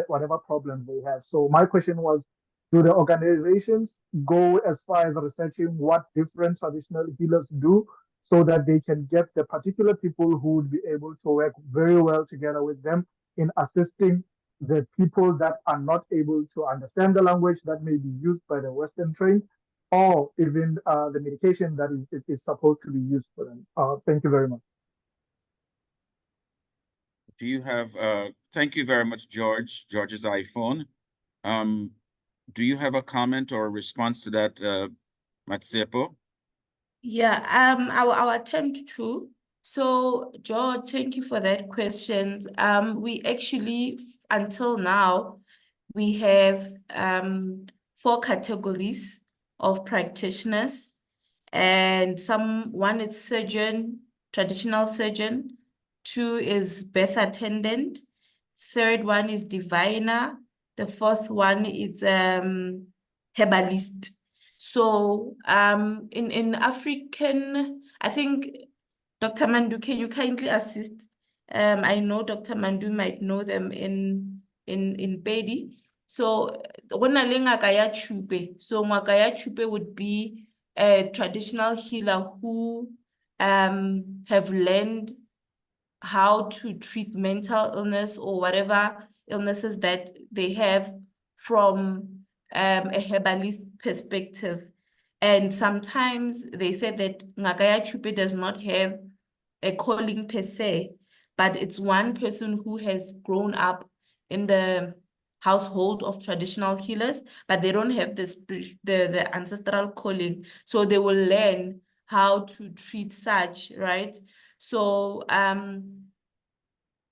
whatever problems they have. So my question was, Do the organizations go as far as researching what different traditional healers do so that they can get the particular people who would be able to work very well together with them in assisting the people that are not able to understand the language that may be used by the Western trained, or even the medication that is supposed to be used for them? Thank you very much. Do you have, thank you very much, George's iPhone. Do you have a comment or a response to that, Mmatshepo? Yeah, I'll attempt to. So, George, thank you for that question. We actually, until now, we have 4 categories of practitioners, and one is surgeon, traditional surgeon. 2 is birth attendant. 3rd one is diviner. The 4th one is herbalist. So in African, I think, Dr. Mandu, can you kindly assist? I know Dr. Mandu might know them in Pedi. So ngaka ya chupe. So ngaka ya chupe would be a traditional healer who have learned how to treat mental illness or whatever illnesses that they have from a herbalist perspective. And sometimes they said that ngaka ya chupe does not have a calling per se, but it's one person who has grown up in the household of traditional healers, but they don't have the ancestral calling. So they will learn how to treat such, right? So a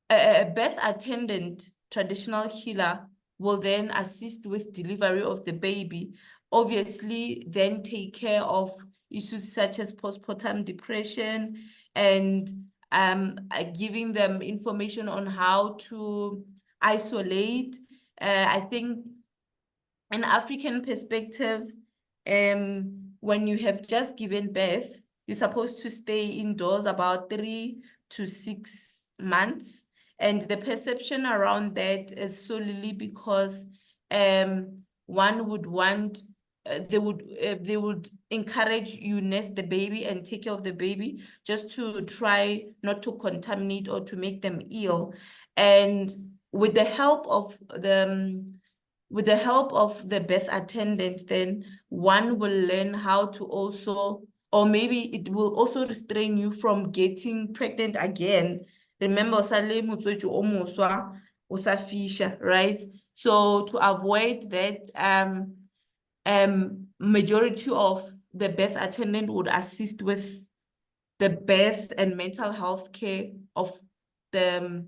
birth attendant traditional healer will then assist with delivery of the baby, obviously then take care of issues such as postpartum depression and giving them information on how to isolate. I think an African perspective, when you have just given birth, you're supposed to stay indoors about 3 to 6 months. And the perception around that is solely because one would want, they would encourage you nest the baby and take care of the baby just to try not to contaminate or to make them ill. And with the help of the birth attendant, then one will learn how to also, or maybe it will also restrain you from getting pregnant again. Remember, right? So to avoid that, majority of the birth attendant would assist with the birth and mental health care of the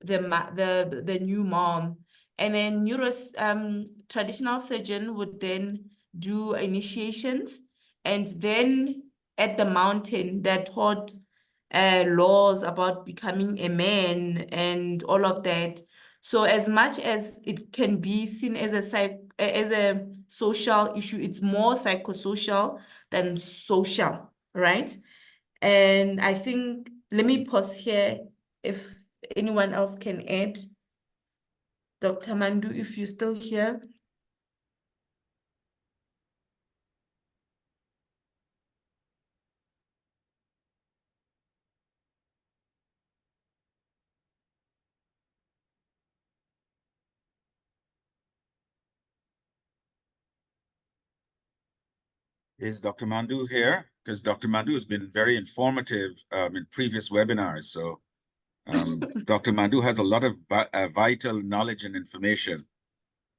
the new mom. And then traditional surgeon would then do initiations, and then at the mountain they're taught laws about becoming a man and all of that. So as much as it can be seen as a social issue, it's more psychosocial than social, right? And I think, let me pause here if anyone else can add. Dr. Mandu, if you're still here. Is Dr. Mandu here? Because Dr. Mandu has been very informative in previous webinars. So Dr. Mandu has a lot of vital knowledge and information.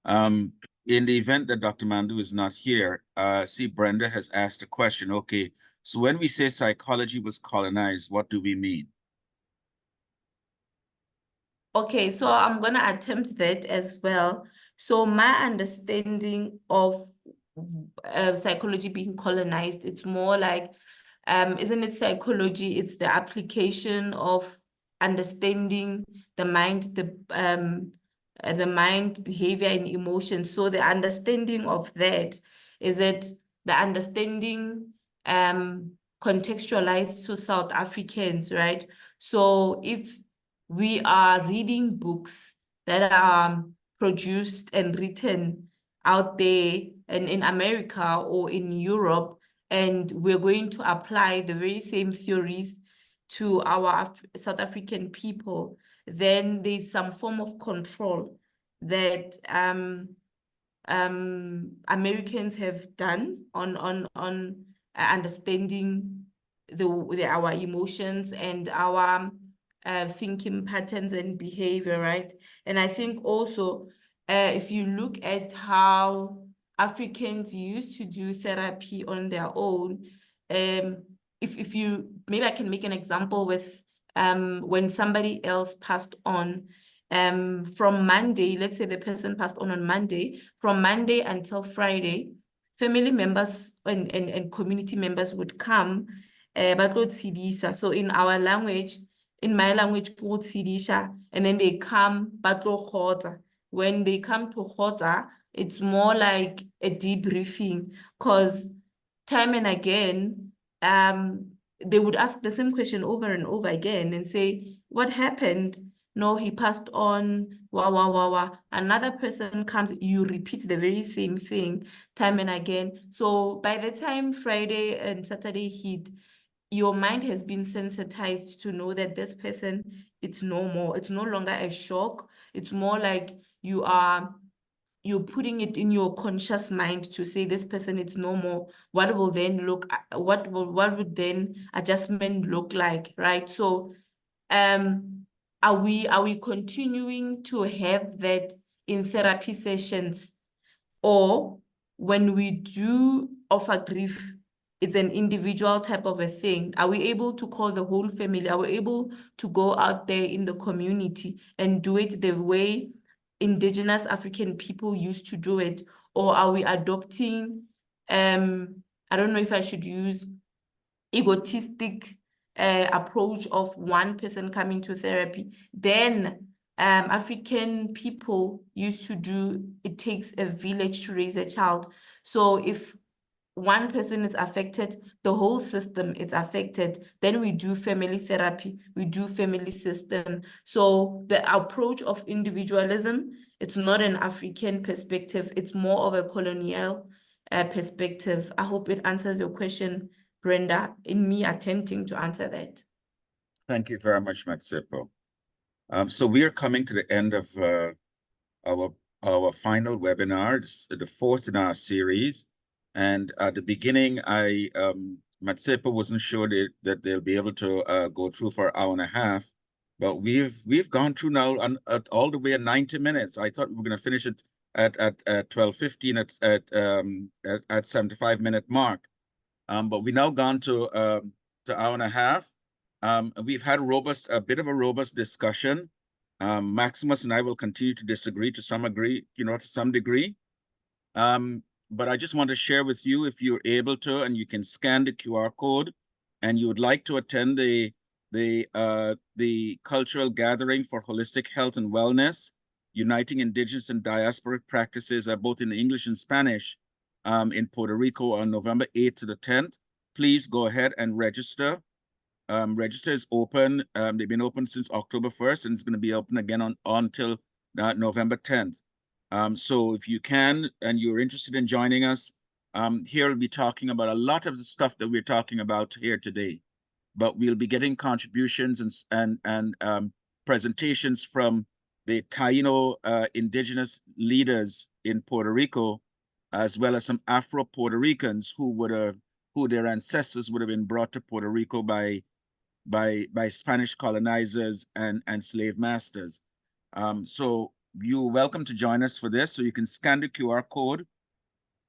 In the event that Dr. Mandu is not here, see, Brenda has asked a question. Okay, so when we say psychology was colonized, what do we mean? Okay, so I'm going to attempt that as well. So my understanding of psychology being colonized, it's more like, isn't it psychology? It's the application of understanding the mind, the mind, behavior, and emotions. So the understanding of that is it the understanding contextualized to South Africans, right? So if we are reading books that are produced and written out there and in America or in Europe, and we're going to apply the very same theories to our South African people, then there's some form of control that Americans have done on understanding our emotions and our thinking patterns and behavior, right? And I think also, if you look at how Africans used to do therapy on their own, if you, maybe I can make an example with when somebody else passed on, from Monday, let's say the person passed on Monday, from Monday until Friday, family members and community members would come, so in our language, in my language, called Sidisha, and then they come, batlo. When they come to Khota, it's more like a debriefing, because time and again, they would ask the same question over and over again and say, what happened? No, he passed on, wah, wah, wah, wah. Another person comes, you repeat the very same thing time and again. So by the time Friday and Saturday hit, your mind has been sensitized to know that this person, it's no more. It's no longer a shock. It's more like you're putting it in your conscious mind to say this person is no more. What will then look, what would then adjustment look like, right? So are we continuing to have that in therapy sessions, or when we do offer grief, it's an individual type of a thing? Are we able to call the whole family? Are we able to go out there in the community and do it the way Indigenous African people used to do it? Or are we adopting, I don't know if I should use egotistic approach of one person coming to therapy? Then African people used to do, it takes a village to raise a child. So if one person is affected, the whole system is affected. Then we do family therapy, we do family system. So the approach of individualism, it's not an African perspective, it's more of a colonial perspective. I hope it answers your question, Brenda, in me attempting to answer that. Thank you very much, Mmatshepo. So we are coming to the end of our final webinar, the fourth in our series. And at the beginning, Mmatshepo wasn't sure that they'll be able to go through for an hour and a half, but we've gone through now all the way at 90 minutes. I thought we were going to finish it at 12:15 at 75-minute mark. But we now gone to hour and a half. We've had a bit of a robust discussion. Maximus and I will continue to disagree to some degree. But I just want to share with you, if you're able to, and you can scan the QR code, and you would like to attend the cultural gathering for holistic health and wellness, uniting indigenous and diasporic practices, both in English and Spanish, in Puerto Rico on November 8th to the 10th. Please go ahead and register. Register is open. They've been open since October 1st, and it's going to be open again until November 10th. So if you can, and you're interested in joining us, here we'll be talking about a lot of the stuff that we're talking about here today, but we'll be getting contributions and presentations from the Taino indigenous leaders in Puerto Rico, as well as some Afro-Puerto Ricans who their ancestors would have been brought to Puerto Rico by Spanish colonizers and slave masters. So you're welcome to join us for this. So you can scan the QR code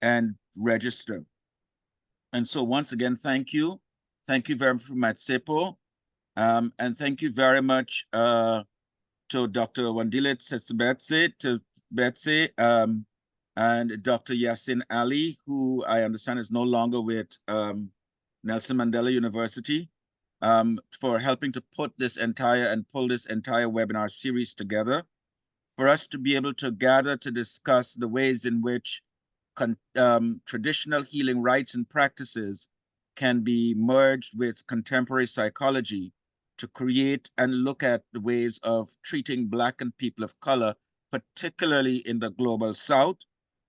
and register. And so once again, thank you. Thank you very much, Mmatshepo. And thank you very much to Dr. Wandile Tsabedze, and Dr. Yassin Ali, who I understand is no longer with Nelson Mandela University, for helping to pull this entire webinar series together, for us to be able to gather to discuss the ways in which traditional healing rites and practices can be merged with contemporary psychology to create and look at the ways of treating Black and people of color particularly in the global South,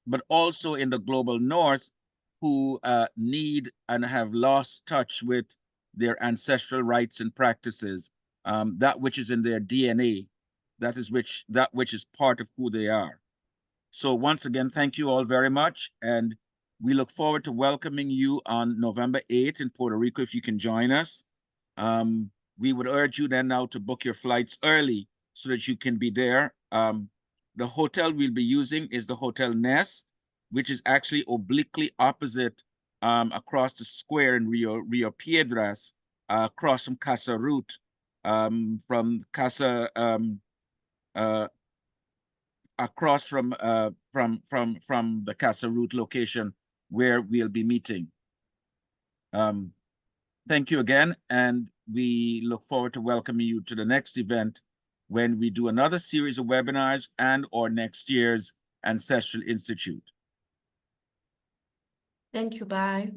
but also in the global North, who need and have lost touch with their ancestral rights and practices, that which is in their DNA, that which is part of who they are. So once again, thank you all very much, and we look forward to welcoming you on November 8th in Puerto Rico if you can join us. We would urge you then now to book your flights early so that you can be there. The hotel we'll be using is the Hotel Nest, which is actually obliquely opposite across the square in Rio Piedras, across from Casa Route, from Casa, across from the Casa Route location where we'll be meeting. Thank you again, and we look forward to welcoming you to the next event when we do another series of webinars and/or next year's Ancestral Institute. Thank you. Bye.